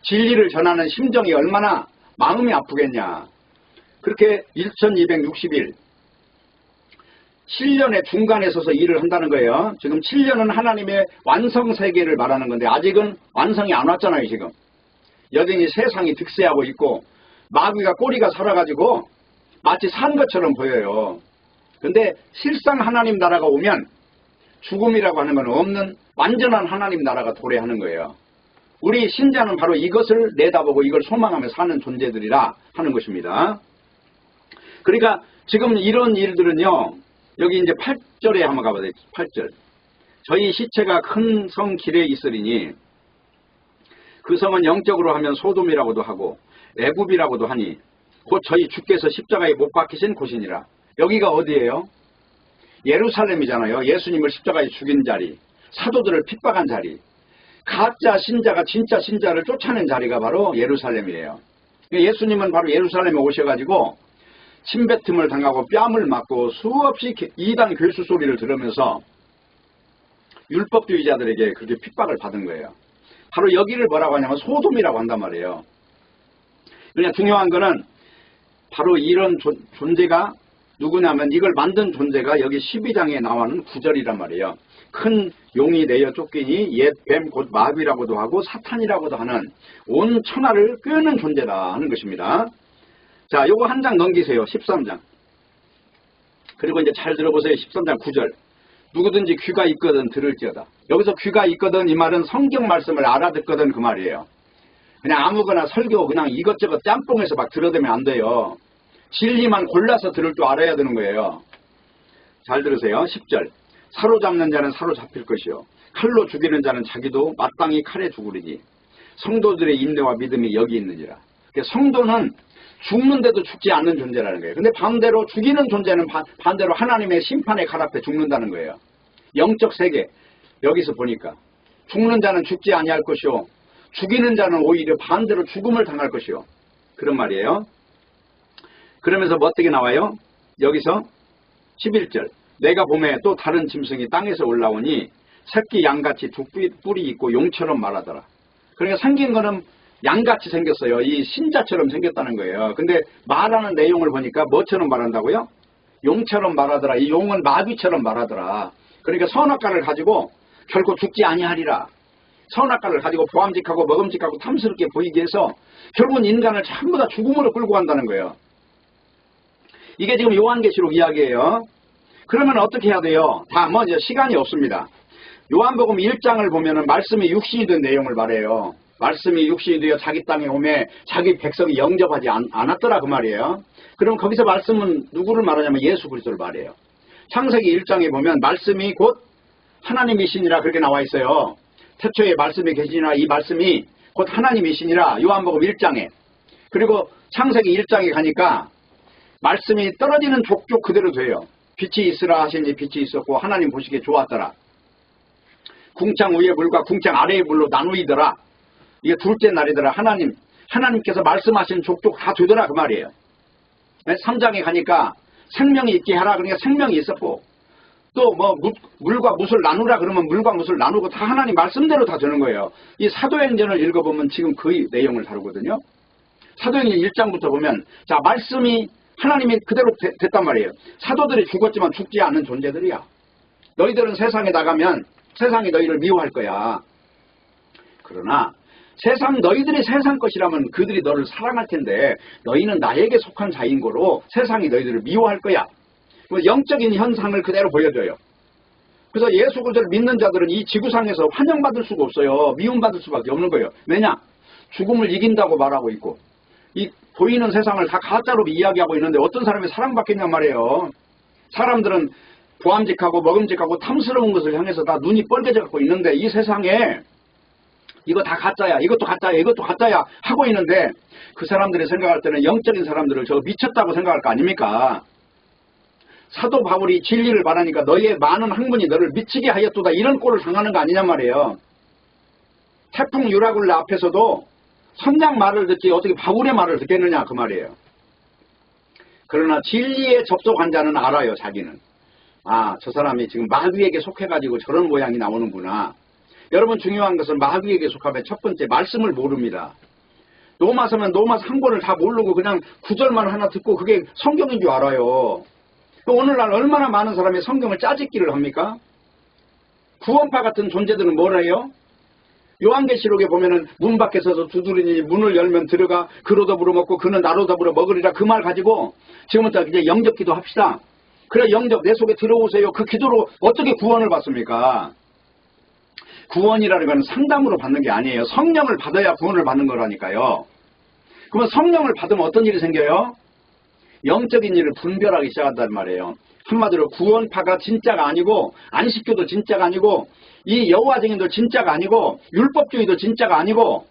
진리를 전하는 심정이 얼마나 마음이 아프겠냐. 그렇게 1260일 7년의 중간에 서서 일을 한다는 거예요. 지금 7년은 하나님의 완성 세계를 말하는 건데 아직은 완성이 안 왔잖아요. 지금 여전히 세상이 득세하고 있고 마귀가 꼬리가 살아가지고 마치 산 것처럼 보여요. 근데 실상 하나님 나라가 오면 죽음이라고 하는 건 없는 완전한 하나님 나라가 도래하는 거예요. 우리 신자는 바로 이것을 내다보고 이걸 소망하며 사는 존재들이라 하는 것입니다. 그러니까 지금 이런 일들은요. 여기 이제 8절에 한번 가봐야 돼요. 8절. 저희 시체가 큰 성 길에 있으리니 그 성은 영적으로 하면 소돔이라고도 하고 애굽이라고도 하니 곧 저희 주께서 십자가에 못 박히신 곳이니라. 여기가 어디예요? 예루살렘이잖아요. 예수님을 십자가에 죽인 자리, 사도들을 핍박한 자리, 가짜 신자가 진짜 신자를 쫓아낸 자리가 바로 예루살렘이에요. 예수님은 바로 예루살렘에 오셔가지고 침뱉음을 당하고 뺨을 맞고 수없이 이단 괴수 소리를 들으면서 율법주의자들에게 그렇게 핍박을 받은 거예요. 바로 여기를 뭐라고 하냐면 소돔이라고 한단 말이에요. 그냥 중요한 거는 바로 이런 존재가 누구냐면 이걸 만든 존재가 여기 12장에 나오는 구절이란 말이에요. 큰 용이 내어 쫓기니 옛 뱀 곧 마귀라고도 하고 사탄이라고도 하는 온 천하를 꿰는 존재다 하는 것입니다. 자, 요거 한 장 넘기세요. 13장. 그리고 이제 잘 들어보세요. 13장 9절. 누구든지 귀가 있거든 들을지어다. 여기서 귀가 있거든 이 말은 성경 말씀을 알아듣거든 그 말이에요. 그냥 아무거나 설교 그냥 이것저것 짬뽕해서 막 들어대면 안 돼요. 진리만 골라서 들을 줄 알아야 되는 거예요. 잘 들으세요. 10절. 사로잡는 자는 사로잡힐 것이요 칼로 죽이는 자는 자기도 마땅히 칼에 죽으리니 성도들의 인내와 믿음이 여기 있느니라. 성도는 죽는데도 죽지 않는 존재라는 거예요. 근데 반대로 죽이는 존재는 반대로 하나님의 심판의 칼 앞에 죽는다는 거예요. 영적 세계 여기서 보니까 죽는 자는 죽지 아니할 것이요 죽이는 자는 오히려 반대로 죽음을 당할 것이요 그런 말이에요. 그러면서 뭐 어떻게 나와요? 여기서 11절. 내가 봄에 또 다른 짐승이 땅에서 올라오니 새끼 양같이 두 뿔이 있고 용처럼 말하더라. 그러니까 생긴 거는 양같이 생겼어요. 이 신자처럼 생겼다는 거예요. 근데 말하는 내용을 보니까 뭐처럼 말한다고요? 용처럼 말하더라. 이 용은 마귀처럼 말하더라. 그러니까 선악과를 가지고 결코 죽지 아니하리라. 선악과를 가지고 보암직하고 먹음직하고 탐스럽게 보이게 해서 결국은 인간을 전부 다 죽음으로 끌고 간다는 거예요. 이게 지금 요한계시록 이야기예요. 그러면 어떻게 해야 돼요? 다 뭐 이제 시간이 없습니다. 요한복음 1장을 보면은 말씀이 육신이 된 내용을 말해요. 말씀이 육신이 되어 자기 땅에 오매 자기 백성이 영접하지 않았더라 그 말이에요. 그럼 거기서 말씀은 누구를 말하냐면 예수 그리스도를 말해요. 창세기 1장에 보면 말씀이 곧 하나님이시니라 그렇게 나와 있어요. 태초에 말씀이 계시니라 이 말씀이 곧 하나님이시니라 요한복음 1장에. 그리고 창세기 1장에 가니까 말씀이 떨어지는 족족 그대로 돼요. 빛이 있으라 하시니 빛이 있었고 하나님 보시기에 좋았더라. 궁창 위의 물과 궁창 아래의 물로 나누이더라. 이게 둘째 날이더라. 하나님께서 말씀하신 족족 다 되더라 그 말이에요. 3장에 가니까 생명이 있게 하라. 그러니까 생명이 있었고 또 뭐 물과 뭇을 나누라 그러면 물과 뭇을 나누고 다 하나님 말씀대로 다 되는 거예요. 이 사도행전을 읽어보면 지금 그 내용을 다루거든요. 사도행전 1장부터 보면 자 말씀이 하나님이 그대로 됐단 말이에요. 사도들이 죽었지만 죽지 않는 존재들이야. 너희들은 세상에 나가면 세상이 너희를 미워할 거야. 그러나 너희들이 세상 것이라면 그들이 너를 사랑할 텐데 너희는 나에게 속한 자인 거로 세상이 너희들을 미워할 거야. 영적인 현상을 그대로 보여줘요. 그래서 예수 그리스도를 믿는 자들은 이 지구상에서 환영받을 수가 없어요. 미움받을 수밖에 없는 거예요. 왜냐? 죽음을 이긴다고 말하고 있고 이 보이는 세상을 다 가짜로 이야기하고 있는데 어떤 사람이 사랑받겠냔 말이에요. 사람들은 보암직하고 먹음직하고 탐스러운 것을 향해서 다 눈이 뻘개져 갖고 있는데 이 세상에 이거 다 가짜야, 이것도 가짜야, 이것도 가짜야 하고 있는데 그 사람들이 생각할 때는 영적인 사람들을 저 미쳤다고 생각할 거 아닙니까? 사도 바울이 진리를 말하니까 너희의 많은 학문이 너를 미치게 하였도다 이런 꼴을 당하는 거 아니냔 말이에요. 태풍 유라굴라 앞에서도 선장 말을 듣지 어떻게 바울의 말을 듣겠느냐 그 말이에요. 그러나 진리에 접속한 자는 알아요. 자기는. 아, 저 사람이 지금 마귀에게 속해가지고 저런 모양이 나오는구나. 여러분 중요한 것은 마귀에게 속하면 첫 번째 말씀을 모릅니다. 로마서면 로마서 한 권을 다 모르고 그냥 구절만 하나 듣고 그게 성경인 줄 알아요. 오늘날 얼마나 많은 사람이 성경을 짜집기를 합니까? 구원파 같은 존재들은 뭘 해요? 요한계시록에 보면은 문 밖에 서서 두드리니 문을 열면 들어가 그로 더불어 먹고 그는 나로 더불어 먹으리라 그 말 가지고 지금부터 이제 영접 기도 합시다. 그래 영접 내 속에 들어오세요. 그 기도로 어떻게 구원을 받습니까? 구원이라는 건 상담으로 받는 게 아니에요. 성령을 받아야 구원을 받는 거라니까요. 그러면 성령을 받으면 어떤 일이 생겨요? 영적인 일을 분별하기 시작한단 말이에요. 한마디로 구원파가 진짜가 아니고 안식교도 진짜가 아니고 이 여호와 증인도 진짜가 아니고 율법주의도 진짜가 아니고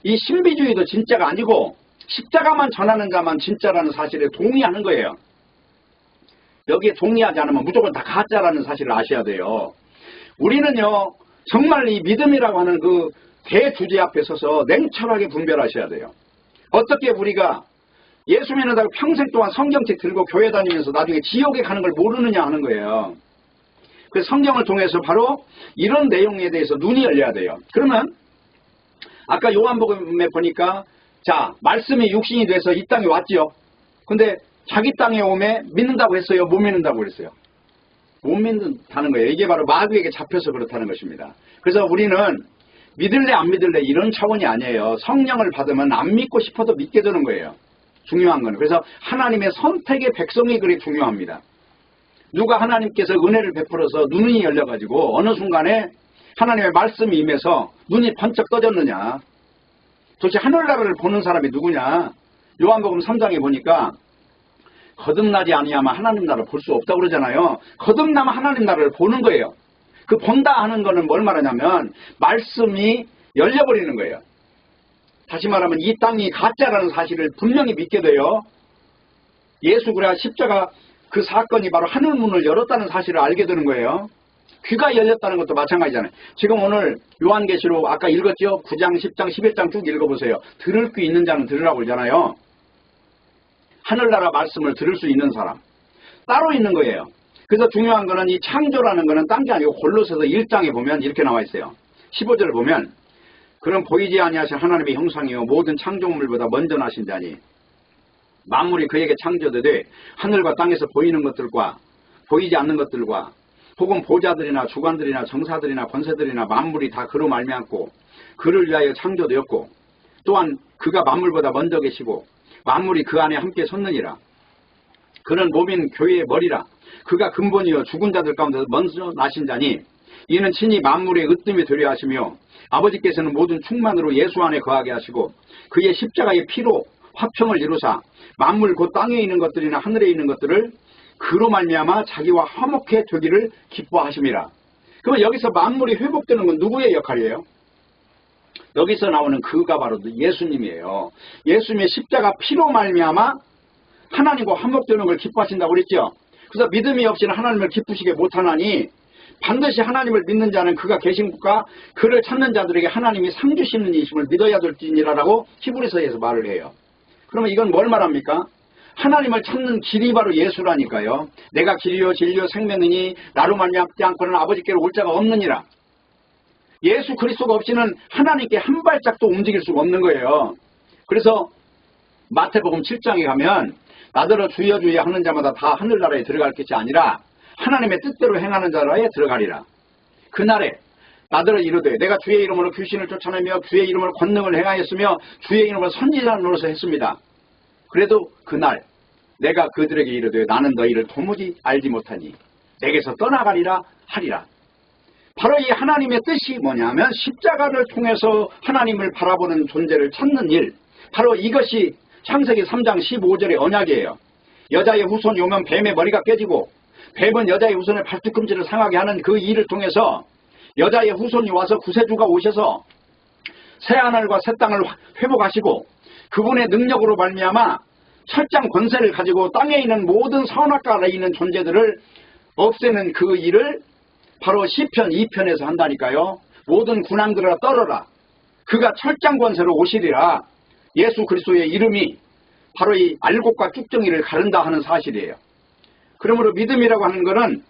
이 신비주의도 진짜가 아니고 십자가만 전하는 자만 진짜라는 사실에 동의하는 거예요. 여기에 동의하지 않으면 무조건 다 가짜라는 사실을 아셔야 돼요. 우리는요, 정말 이 믿음이라고 하는 그 대주제 앞에 서서 냉철하게 분별하셔야 돼요. 어떻게 우리가 예수 믿는다고 평생 동안 성경책 들고 교회 다니면서 나중에 지옥에 가는 걸 모르느냐 하는 거예요. 그래서 성경을 통해서 바로 이런 내용에 대해서 눈이 열려야 돼요. 그러면 아까 요한복음에 보니까 자, 말씀이 육신이 돼서 이 땅에 왔지요. 근데 자기 땅에 오매 믿는다고 했어요? 못 믿는다고 그랬어요? 못 믿는다는 거예요. 이게 바로 마귀에게 잡혀서 그렇다는 것입니다. 그래서 우리는 믿을래 안 믿을래 이런 차원이 아니에요. 성령을 받으면 안 믿고 싶어도 믿게 되는 거예요. 중요한 건. 그래서 하나님의 선택의 백성이 그리 중요합니다. 누가 하나님께서 은혜를 베풀어서 눈이 열려가지고 어느 순간에 하나님의 말씀이 임해서 눈이 번쩍 떠졌느냐. 도대체 하늘나라를 보는 사람이 누구냐. 요한복음 3장에 보니까 거듭나지 아니하면 하나님 나라를 볼 수 없다고 그러잖아요. 거듭나면 하나님 나라를 보는 거예요. 그 본다 하는 거는 뭘 말하냐면 말씀이 열려버리는 거예요. 다시 말하면 이 땅이 가짜라는 사실을 분명히 믿게 돼요. 예수 그리스도의 십자가 그 사건이 바로 하늘문을 열었다는 사실을 알게 되는 거예요. 귀가 열렸다는 것도 마찬가지잖아요. 지금 오늘 요한계시록 아까 읽었죠? 9장, 10장, 11장 쭉 읽어보세요. 들을 귀 있는 자는 들으라고 그러잖아요. 하늘나라 말씀을 들을 수 있는 사람 따로 있는 거예요. 그래서 중요한 거는 이 창조라는 거는 딴 게 아니고 골로새서 1장에 보면 이렇게 나와 있어요. 15절을 보면 그럼 보이지 아니하신 하나님의 형상이요 모든 창조물보다 먼저 나신 자니 만물이 그에게 창조되되 하늘과 땅에서 보이는 것들과 보이지 않는 것들과 혹은 보좌들이나 주관들이나 정사들이나 권세들이나 만물이 다 그로 말미암고 그를 위하여 창조되었고 또한 그가 만물보다 먼저 계시고 만물이 그 안에 함께 섰느니라. 그는 몸인 교회의 머리라. 그가 근본이요 죽은 자들 가운데서 먼저 나신 자니 이는 친히 만물의 으뜸이 되려 하시며 아버지께서는 모든 충만으로 예수 안에 거하게 하시고 그의 십자가의 피로 화평을 이루사 만물 곧 땅에 있는 것들이나 하늘에 있는 것들을 그로 말미암아 자기와 화목해 되기를 기뻐하심이라. 그러면 여기서 만물이 회복되는 건 누구의 역할이에요? 여기서 나오는 그가 바로 예수님이에요. 예수님의 십자가 피로 말미암아 하나님과 화목되는 걸 기뻐하신다고 그랬죠. 그래서 믿음이 없이는 하나님을 기쁘시게 못하나니 반드시 하나님을 믿는 자는 그가 계신 곳과 그를 찾는 자들에게 하나님이 상 주시는 이심을 믿어야 될지니라라고 히브리서에서 말을 해요. 그러면 이건 뭘 말합니까? 하나님을 찾는 길이 바로 예수라니까요. 내가 길이요 진리요 생명이니 나로 말미암지 않고는 아버지께로 올 자가 없느니라. 예수 그리스도가 없이는 하나님께 한 발짝도 움직일 수가 없는 거예요. 그래서 마태복음 7장에 가면 나더러 주여 주여 하는 자마다 다 하늘나라에 들어갈 것이 아니라 하나님의 뜻대로 행하는 자라에 들어가리라. 그날에 나더러 이르되 내가 주의 이름으로 귀신을 쫓아내며 주의 이름으로 권능을 행하였으며 주의 이름으로 선지자 노릇을 했습니다. 그래도 그날 내가 그들에게 이르되 나는 너희를 도무지 알지 못하니 내게서 떠나가리라 하리라. 바로 이 하나님의 뜻이 뭐냐면 십자가를 통해서 하나님을 바라보는 존재를 찾는 일, 바로 이것이 창세기 3장 15절의 언약이에요. 여자의 후손이 오면 뱀의 머리가 깨지고 뱀은 여자의 후손의 발뒤꿈치를 상하게 하는 그 일을 통해서 여자의 후손이 와서 구세주가 오셔서 새하늘과 새 땅을 회복하시고 그분의 능력으로 말미암아 철장 권세를 가지고 땅에 있는 모든 선악과에 있는 존재들을 없애는 그 일을 바로 시편 2편에서 한다니까요. 모든 군왕들아 떨어라. 그가 철장 권세로 오시리라. 예수 그리스도의 이름이 바로 이 알곡과 쭉정이를 가른다 하는 사실이에요. 그러므로 믿음이라고 하는 것은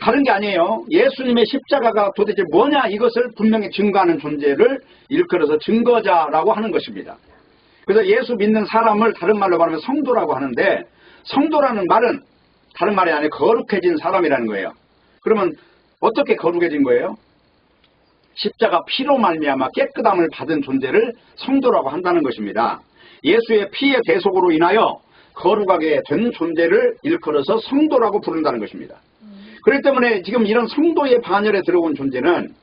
다른 게 아니에요. 예수님의 십자가가 도대체 뭐냐 이것을 분명히 증거하는 존재를 일컬어서 증거자라고 하는 것입니다. 그래서 예수 믿는 사람을 다른 말로 말하면 성도라고 하는데 성도라는 말은 다른 말이 아니라 거룩해진 사람이라는 거예요. 그러면 어떻게 거룩해진 거예요? 십자가 피로 말미암아 깨끗함을 받은 존재를 성도라고 한다는 것입니다. 예수의 피의 대속으로 인하여 거룩하게 된 존재를 일컬어서 성도라고 부른다는 것입니다. 그렇기 때문에 지금 이런 성도의 반열에 들어온 존재는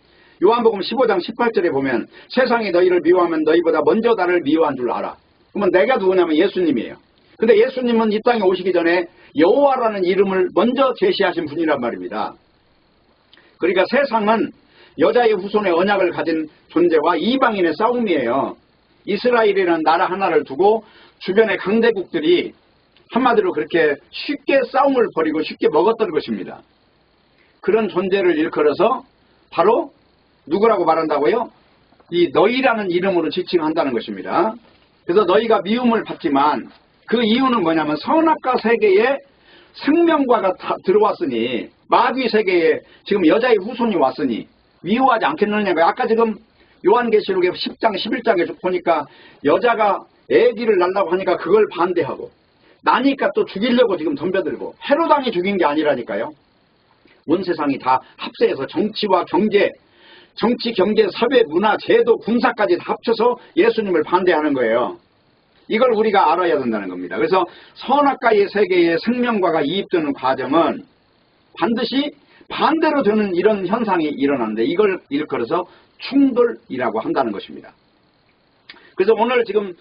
요한복음 15장 18절에 보면 세상이 너희를 미워하면 너희보다 먼저 나를 미워한 줄 알아. 그러면 내가 누구냐면 예수님이에요. 근데 예수님은 이 땅에 오시기 전에 여호와라는 이름을 먼저 제시하신 분이란 말입니다. 그러니까 세상은 여자의 후손의 언약을 가진 존재와 이방인의 싸움이에요. 이스라엘이라는 나라 하나를 두고 주변의 강대국들이 한마디로 그렇게 쉽게 싸움을 벌이고 쉽게 먹었던 것입니다. 그런 존재를 일컬어서 바로 누구라고 말한다고요? 이 너희라는 이름으로 지칭한다는 것입니다. 그래서 너희가 미움을 받지만 그 이유는 뭐냐면 선악과 세계에 생명과가 들어왔으니 마귀 세계에 지금 여자의 후손이 왔으니 미워하지 않겠느냐고. 아까 지금 요한계시록의 10장 11장에 보니까 여자가 아기를 낳으려고 하니까 그걸 반대하고 나니까 또 죽이려고 지금 덤벼들고 헤로당이 죽인 게 아니라니까요. 온 세상이 다 합세해서 정치와 경제, 정치, 경제, 사회, 문화, 제도, 군사까지 다 합쳐서 예수님을 반대하는 거예요. 이걸 우리가 알아야 된다는 겁니다. 그래서 선악과의 세계에 생명과가 이입되는 과정은 반드시 반대로 되는 이런 현상이 일어나는데 이걸 일컬어서 충돌이라고 한다는 것입니다. 그래서 오늘 지금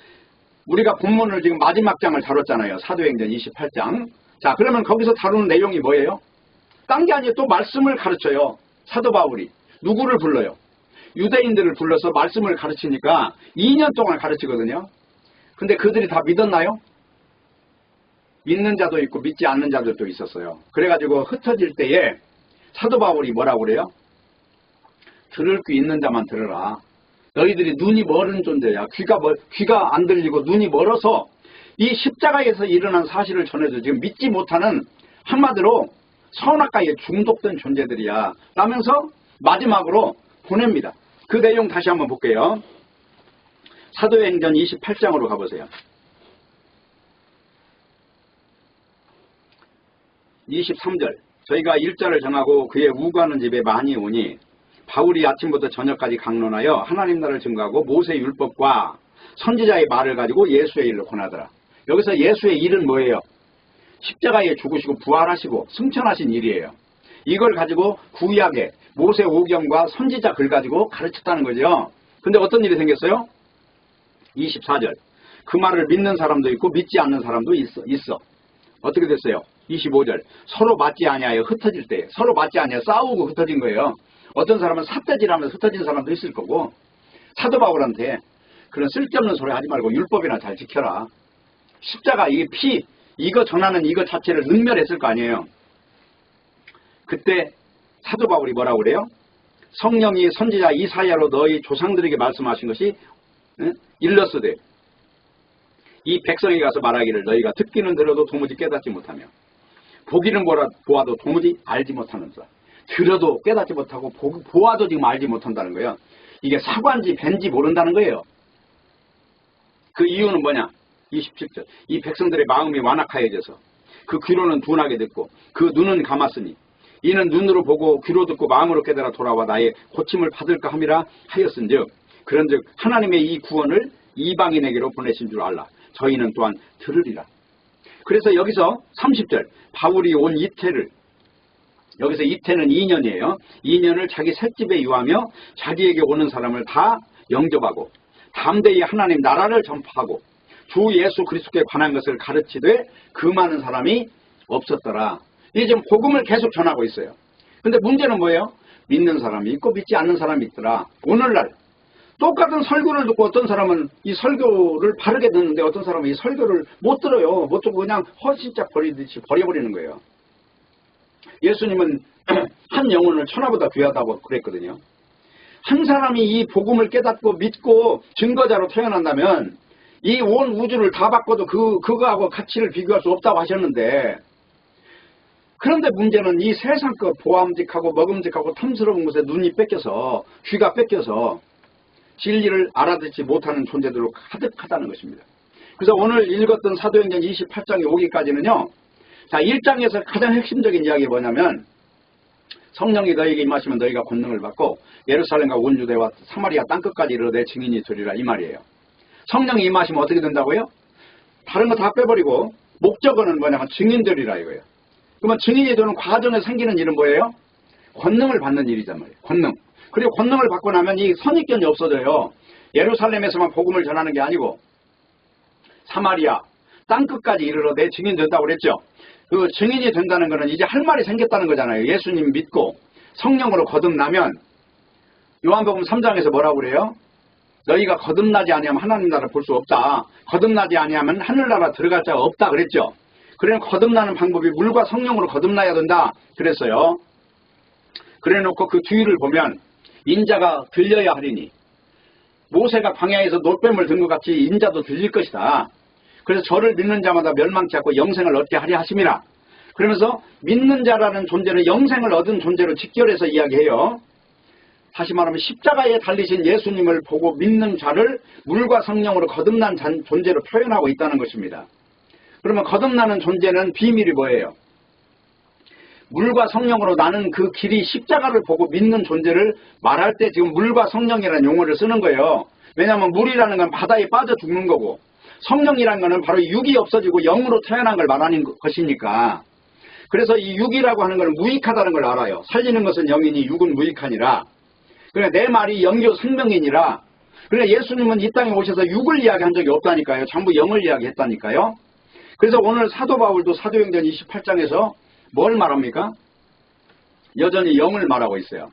우리가 본문을 지금 마지막 장을 다뤘잖아요. 사도행전 28장. 자, 그러면 거기서 다루는 내용이 뭐예요? 딴 게 아니에요. 또 말씀을 가르쳐요. 사도 바울이. 누구를 불러요? 유대인들을 불러서 말씀을 가르치니까 2년 동안 가르치거든요. 근데 그들이 다 믿었나요? 믿는 자도 있고 믿지 않는 자들도 있었어요. 그래가지고 흩어질 때에 사도 바울이 뭐라고 그래요? 들을 귀 있는 자만 들으라. 너희들이 눈이 멀은 존재야. 귀가 안 들리고 눈이 멀어서 이 십자가에서 일어난 사실을 전해도 지금 믿지 못하는 한마디로 선악과에 중독된 존재들이야. 라면서 마지막으로 보냅니다. 그 내용 다시 한번 볼게요. 사도행전 28장으로 가보세요. 23절. 저희가 일자를 정하고 그의 우구하는 집에 많이 오니 바울이 아침부터 저녁까지 강론하여 하나님 나라를 증거하고 모세의 율법과 선지자의 말을 가지고 예수의 일을 권하더라. 여기서 예수의 일은 뭐예요? 십자가에 죽으시고 부활하시고 승천하신 일이에요. 이걸 가지고 구약의 모세 오경과 선지자 글 가지고 가르쳤다는 거죠. 근데 어떤 일이 생겼어요? 24절. 그 말을 믿는 사람도 있고 믿지 않는 사람도 있어. 어떻게 됐어요? 25절. 서로 맞지 아니하여 흩어질 때 서로 맞지 아니하여 싸우고 흩어진 거예요. 어떤 사람은 삿대질하면서 흩어진 사람도 있을 거고 사도 바울한테 그런 쓸데없는 소리 하지 말고 율법이나 잘 지켜라. 십자가 이게 피 이거 전하는 이거 자체를 능멸했을 거 아니에요. 그때 사도 바울이 뭐라고 그래요? 성령이 선지자 이사야로 너희 조상들에게 말씀하신 것이 일렀으되 이 백성이 가서 말하기를 너희가 듣기는 들어도 도무지 깨닫지 못하며 보기는 보아도 도무지 알지 못하는사. 들어도 깨닫지 못하고 보아도 지금 알지 못한다는 거예요. 이게 사과인지 벤지 모른다는 거예요. 그 이유는 뭐냐? 27절. 이 백성들의 마음이 완악하여져서 그 귀로는 둔하게 듣고 그 눈은 감았으니 이는 눈으로 보고 귀로 듣고 마음으로 깨달아 돌아와 나의 고침을 받을까 함이라 하였은즉 그런즉 하나님의 이 구원을 이방인에게로 보내신 줄 알라. 저희는 또한 들으리라. 그래서 여기서 30절 바울이 온 이태를 여기서 이태는 2년이에요. 2년을 자기 셋집에 유하며 자기에게 오는 사람을 다 영접하고 담대히 하나님 나라를 전파하고 주 예수 그리스도에 관한 것을 가르치되 그 많은 사람이 없었더라. 이게 지금 복음을 계속 전하고 있어요. 근데 문제는 뭐예요? 믿는 사람이 있고 믿지 않는 사람이 있더라. 오늘날 똑같은 설교를 듣고 어떤 사람은 이 설교를 바르게 듣는데 어떤 사람은 이 설교를 못 들어요. 못 듣고 그냥 허신짝 버리듯이 버려버리는 거예요. 예수님은 한 영혼을 천하보다 귀하다고 그랬거든요. 한 사람이 이 복음을 깨닫고 믿고 증거자로 태어난다면 이 온 우주를 다 바꿔도 그거하고 가치를 비교할 수 없다고 하셨는데 그런데 문제는 이 세상 것 보암직하고 먹음직하고 탐스러운 것에 눈이 뺏겨서 귀가 뺏겨서 진리를 알아듣지 못하는 존재들로 가득하다는 것입니다. 그래서 오늘 읽었던 사도행전 28장에 오기까지는요. 자, 1장에서 가장 핵심적인 이야기가 뭐냐면 성령이 너희에게 임하시면 너희가 권능을 받고 예루살렘과 온 유대와 사마리아 땅끝까지 이르러 내 증인이 되리라 이 말이에요. 성령이 임하시면 어떻게 된다고요? 다른 거 다 빼버리고 목적어는 뭐냐면 증인되리라 이거예요. 그러면 증인이 되는 과정에 생기는 일은 뭐예요? 권능을 받는 일이란 말이에요. 권능. 그리고 권능을 받고 나면 이 선입견이 없어져요. 예루살렘에서만 복음을 전하는 게 아니고 사마리아 땅끝까지 이르러 내 증인 된다고 그랬죠. 그 증인이 된다는 거는 이제 할 말이 생겼다는 거잖아요. 예수님 믿고 성령으로 거듭나면 요한복음 3장에서 뭐라고 그래요? 너희가 거듭나지 아니하면 하나님 나라를 볼 수 없다. 거듭나지 아니하면 하늘나라 들어갈 자가 없다 그랬죠. 그래 거듭나는 방법이 물과 성령으로 거듭나야 된다 그랬어요. 그래 놓고 그 뒤를 보면 인자가 들려야 하리니 모세가 광야에서 놋뱀을 든 것 같이 인자도 들릴 것이다. 그래서 저를 믿는 자마다 멸망치 않고 영생을 얻게 하리 하심이라. 그러면서 믿는 자라는 존재는 영생을 얻은 존재로 직결해서 이야기해요. 다시 말하면 십자가에 달리신 예수님을 보고 믿는 자를 물과 성령으로 거듭난 존재로 표현하고 있다는 것입니다. 그러면 거듭나는 존재는 비밀이 뭐예요? 물과 성령으로 나는 그 길이 십자가를 보고 믿는 존재를 말할 때 지금 물과 성령이라는 용어를 쓰는 거예요. 왜냐하면 물이라는 건 바다에 빠져 죽는 거고 성령이라는 것은 바로 육이 없어지고 영으로 태어난 걸 말하는 것이니까. 그래서 이 육이라고 하는 건 무익하다는 걸 알아요. 살리는 것은 영이니 육은 무익하니라. 그러니까 내 말이 영교 생명이니라. 그러니까 예수님은 이 땅에 오셔서 육을 이야기한 적이 없다니까요. 전부 영을 이야기했다니까요. 그래서 오늘 사도 바울도 사도행전 28장에서 뭘 말합니까? 여전히 영을 말하고 있어요.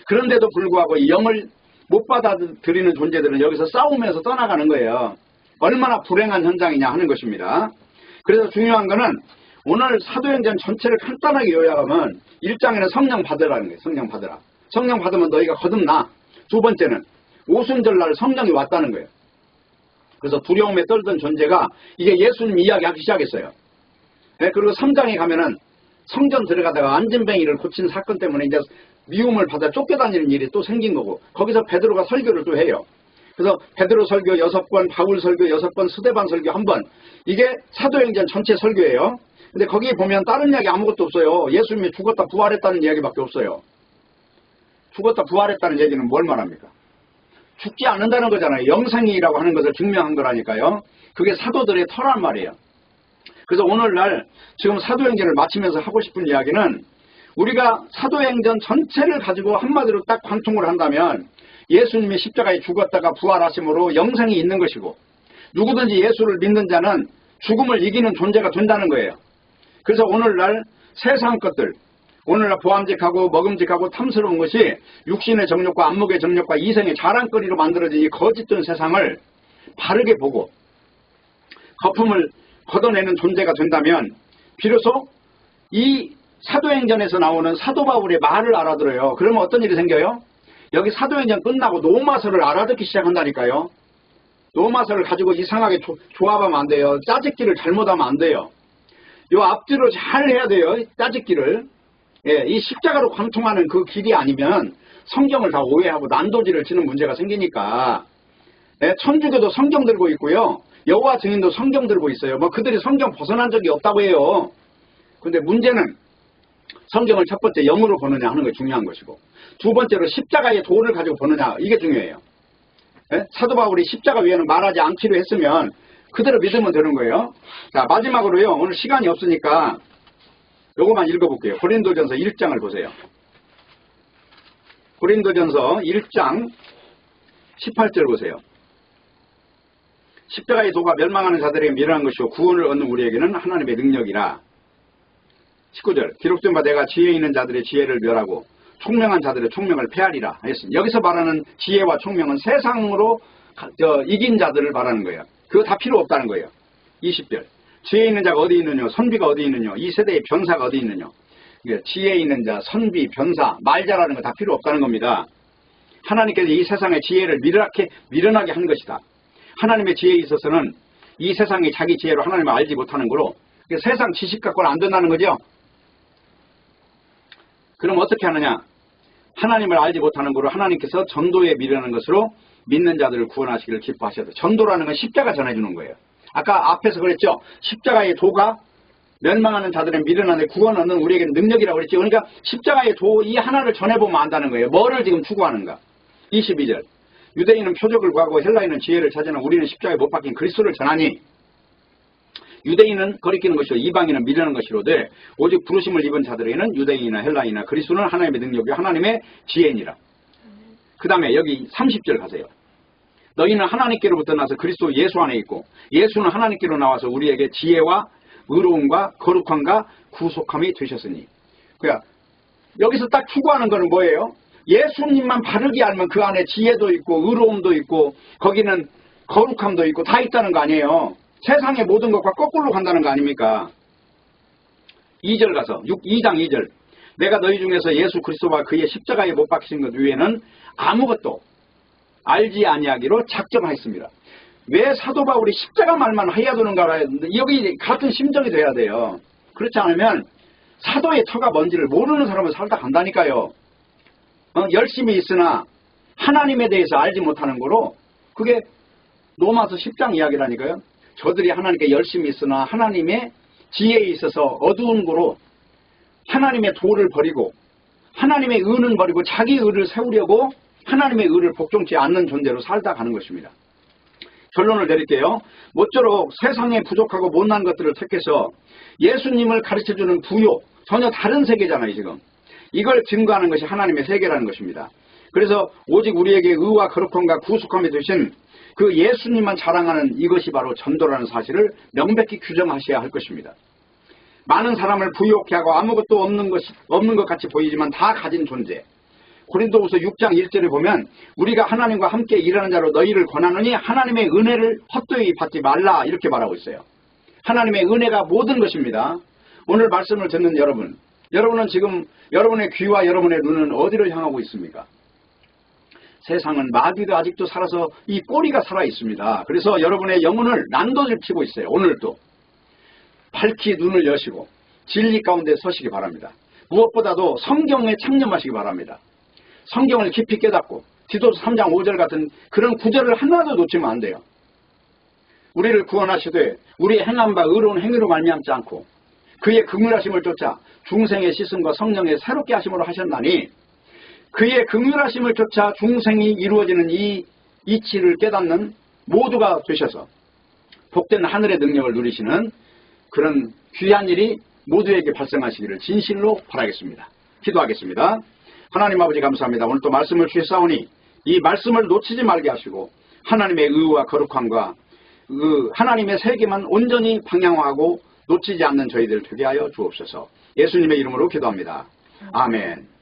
그런데도 불구하고 이 영을 못 받아들이는 존재들은 여기서 싸우면서 떠나가는 거예요. 얼마나 불행한 현장이냐 하는 것입니다. 그래서 중요한 거는 오늘 사도행전 전체를 간단하게 요약하면 1장에는 성령 받으라는 거예요. 성령 받으라. 성령 받으면 너희가 거듭나. 두 번째는 오순절날 성령이 왔다는 거예요. 그래서 두려움에 떨던 존재가 이제 예수님 이야기하기 시작했어요. 네, 그리고 3장에 가면은 성전 들어가다가 안진뱅이를 고친 사건 때문에 이제 미움을 받아 쫓겨다니는 일이 또 생긴 거고 거기서 베드로가 설교를 또 해요. 그래서 베드로 설교 6번, 바울 설교 6번, 스데반 설교 1번. 이게 사도행전 전체 설교예요. 근데 거기 보면 다른 이야기 아무것도 없어요. 예수님이 죽었다 부활했다는 이야기밖에 없어요. 죽었다 부활했다는 얘기는 뭘 말합니까? 죽지 않는다는 거잖아요. 영생이라고 하는 것을 증명한 거라니까요. 그게 사도들의 터란 말이에요. 그래서 오늘날 지금 사도행전을 마치면서 하고 싶은 이야기는 우리가 사도행전 전체를 가지고 한마디로 딱 관통을 한다면 예수님이 십자가에 죽었다가 부활하심으로 영생이 있는 것이고 누구든지 예수를 믿는 자는 죽음을 이기는 존재가 된다는 거예요. 그래서 오늘날 세상 것들 오늘날 보암직하고 먹음직하고 탐스러운 것이 육신의 정욕과 안목의 정욕과 이생의 자랑거리로 만들어진 이 거짓된 세상을 바르게 보고 거품을 걷어내는 존재가 된다면 비로소 이 사도행전에서 나오는 사도 바울의 말을 알아들어요. 그러면 어떤 일이 생겨요? 여기 사도행전 끝나고 노마서를 알아듣기 시작한다니까요. 노마서를 가지고 이상하게 조합하면 안 돼요. 짜집기를 잘못하면 안 돼요. 요 앞뒤로 잘 해야 돼요. 짜집기를. 예, 이 십자가로 관통하는 그 길이 아니면 성경을 다 오해하고 난도질을 치는 문제가 생기니까. 예, 천주교도 성경 들고 있고요. 여호와 증인도 성경 들고 있어요. 뭐 그들이 성경 벗어난 적이 없다고 해요. 근데 문제는 성경을 첫 번째 영으로 보느냐 하는 게 중요한 것이고 두 번째로 십자가의 도를 가지고 보느냐 이게 중요해요. 예? 사도 바울이 십자가 외에는 말하지 않기로 했으면 그대로 믿으면 되는 거예요. 자, 마지막으로요. 오늘 시간이 없으니까 요거만 읽어볼게요. 고린도전서 1장을 보세요. 고린도전서 1장 18절 보세요. 십자가의 도가 멸망하는 자들에게 미련한 것이고 구원을 얻는 우리에게는 하나님의 능력이라. 19절 기록된 바 내가 지혜 있는 자들의 지혜를 멸하고 총명한 자들의 총명을 폐하리라 했습니다. 여기서 말하는 지혜와 총명은 세상으로 이긴 자들을 말하는 거예요. 그거 다 필요 없다는 거예요. 20절 지혜 있는 자가 어디 있느냐 선비가 어디 있느냐 이 세대의 변사가 어디 있느냐. 지혜 있는 자 선비 변사 말 잘하는 거 다 필요 없다는 겁니다. 하나님께서 이 세상의 지혜를 미련하게 한 것이다. 하나님의 지혜에 있어서는 이 세상이 자기 지혜로 하나님을 알지 못하는 거로 세상 지식 갖고는 안 된다는 거죠. 그럼 어떻게 하느냐. 하나님을 알지 못하는 거로 하나님께서 전도에 미련한 것으로 믿는 자들을 구원하시기를 기뻐하셔도 전도라는 건 십자가 전해주는 거예요. 아까 앞에서 그랬죠. 십자가의 도가 멸망하는 자들의 미련한데 구원 얻는 우리에게는 능력이라고 그랬죠. 그러니까 십자가의 도 이 하나를 전해보면 안다는 거예요. 뭐를 지금 추구하는가. 22절 유대인은 표적을 구하고 헬라인은 지혜를 찾으나 우리는 십자가에 못 박힌 그리스도를 전하니 유대인은 거리끼는 것이요 이방인은 미련한 것이로되 오직 부르심을 입은 자들에게는 유대인이나 헬라인이나 그리스도는 하나님의 능력이요 하나님의 지혜니라. 그 다음에 여기 30절 가세요. 너희는 하나님께로부터 나서 그리스도 예수 안에 있고 예수는 하나님께로 나와서 우리에게 지혜와 의로움과 거룩함과 구속함이 되셨으니. 그러니까 여기서 딱 추구하는 거는 뭐예요? 예수님만 바르게 알면 그 안에 지혜도 있고 의로움도 있고 거기는 거룩함도 있고 다 있다는 거 아니에요. 세상의 모든 것과 거꾸로 간다는 거 아닙니까? 2절 가서 2장 2절 내가 너희 중에서 예수 그리스도와 그의 십자가에 못 박히신 것 외에는 아무것도 알지 아니하기로 작정하였습니다. 왜 사도 바울이 십자가 말만 해야 되는가 했는데 여기 같은 심정이 돼야 돼요. 그렇지 않으면 사도의 터가 뭔지를 모르는 사람은 살다 간다니까요. 열심히 있으나 하나님에 대해서 알지 못하는 거로 그게 로마서 10장 이야기라니까요. 저들이 하나님께 열심히 있으나 하나님의 지혜에 있어서 어두운 거로 하나님의 도를 버리고 하나님의 의는 버리고 자기 의를 세우려고 하나님의 의를 복종치 않는 존재로 살다 가는 것입니다. 결론을 내릴게요. 모쪼록 세상에 부족하고 못난 것들을 택해서 예수님을 가르쳐주는 부요, 전혀 다른 세계잖아요 지금. 이걸 증거하는 것이 하나님의 세계라는 것입니다. 그래서 오직 우리에게 의와 거룩함과 구속함이 되신 그 예수님만 자랑하는 이것이 바로 전도라는 사실을 명백히 규정하셔야 할 것입니다. 많은 사람을 부유하게 하고 아무것도 없는 것 같이 보이지만 다 가진 존재. 고린도후서 6장 1절에 보면 우리가 하나님과 함께 일하는 자로 너희를 권하느니 하나님의 은혜를 헛되이 받지 말라 이렇게 말하고 있어요. 하나님의 은혜가 모든 것입니다. 오늘 말씀을 듣는 여러분은 지금 여러분의 귀와 여러분의 눈은 어디를 향하고 있습니까? 세상은 마귀가 아직도 살아서 이 꼬리가 살아 있습니다. 그래서 여러분의 영혼을 난도질 치고 있어요. 오늘도 밝히 눈을 여시고 진리 가운데 서시기 바랍니다. 무엇보다도 성경에 창념하시기 바랍니다. 성경을 깊이 깨닫고 디도서 3장 5절 같은 그런 구절을 하나도 놓치면 안 돼요. 우리를 구원하시되 우리의 행한 바 의로운 행위로 말미암지 않고 그의 긍휼하심을 쫓아 중생의 씻음과 성령의 새롭게 하심으로 하셨나니 그의 긍휼하심을 쫓아 중생이 이루어지는 이 이치를 깨닫는 모두가 되셔서 복된 하늘의 능력을 누리시는 그런 귀한 일이 모두에게 발생하시기를 진실로 바라겠습니다. 기도하겠습니다. 하나님 아버지 감사합니다. 오늘 또 말씀을 주셨사오니 이 말씀을 놓치지 말게 하시고 하나님의 의와 거룩함과 하나님의 세계만 온전히 방향화하고 놓치지 않는 저희들 되게 하여 주옵소서. 예수님의 이름으로 기도합니다. 아멘.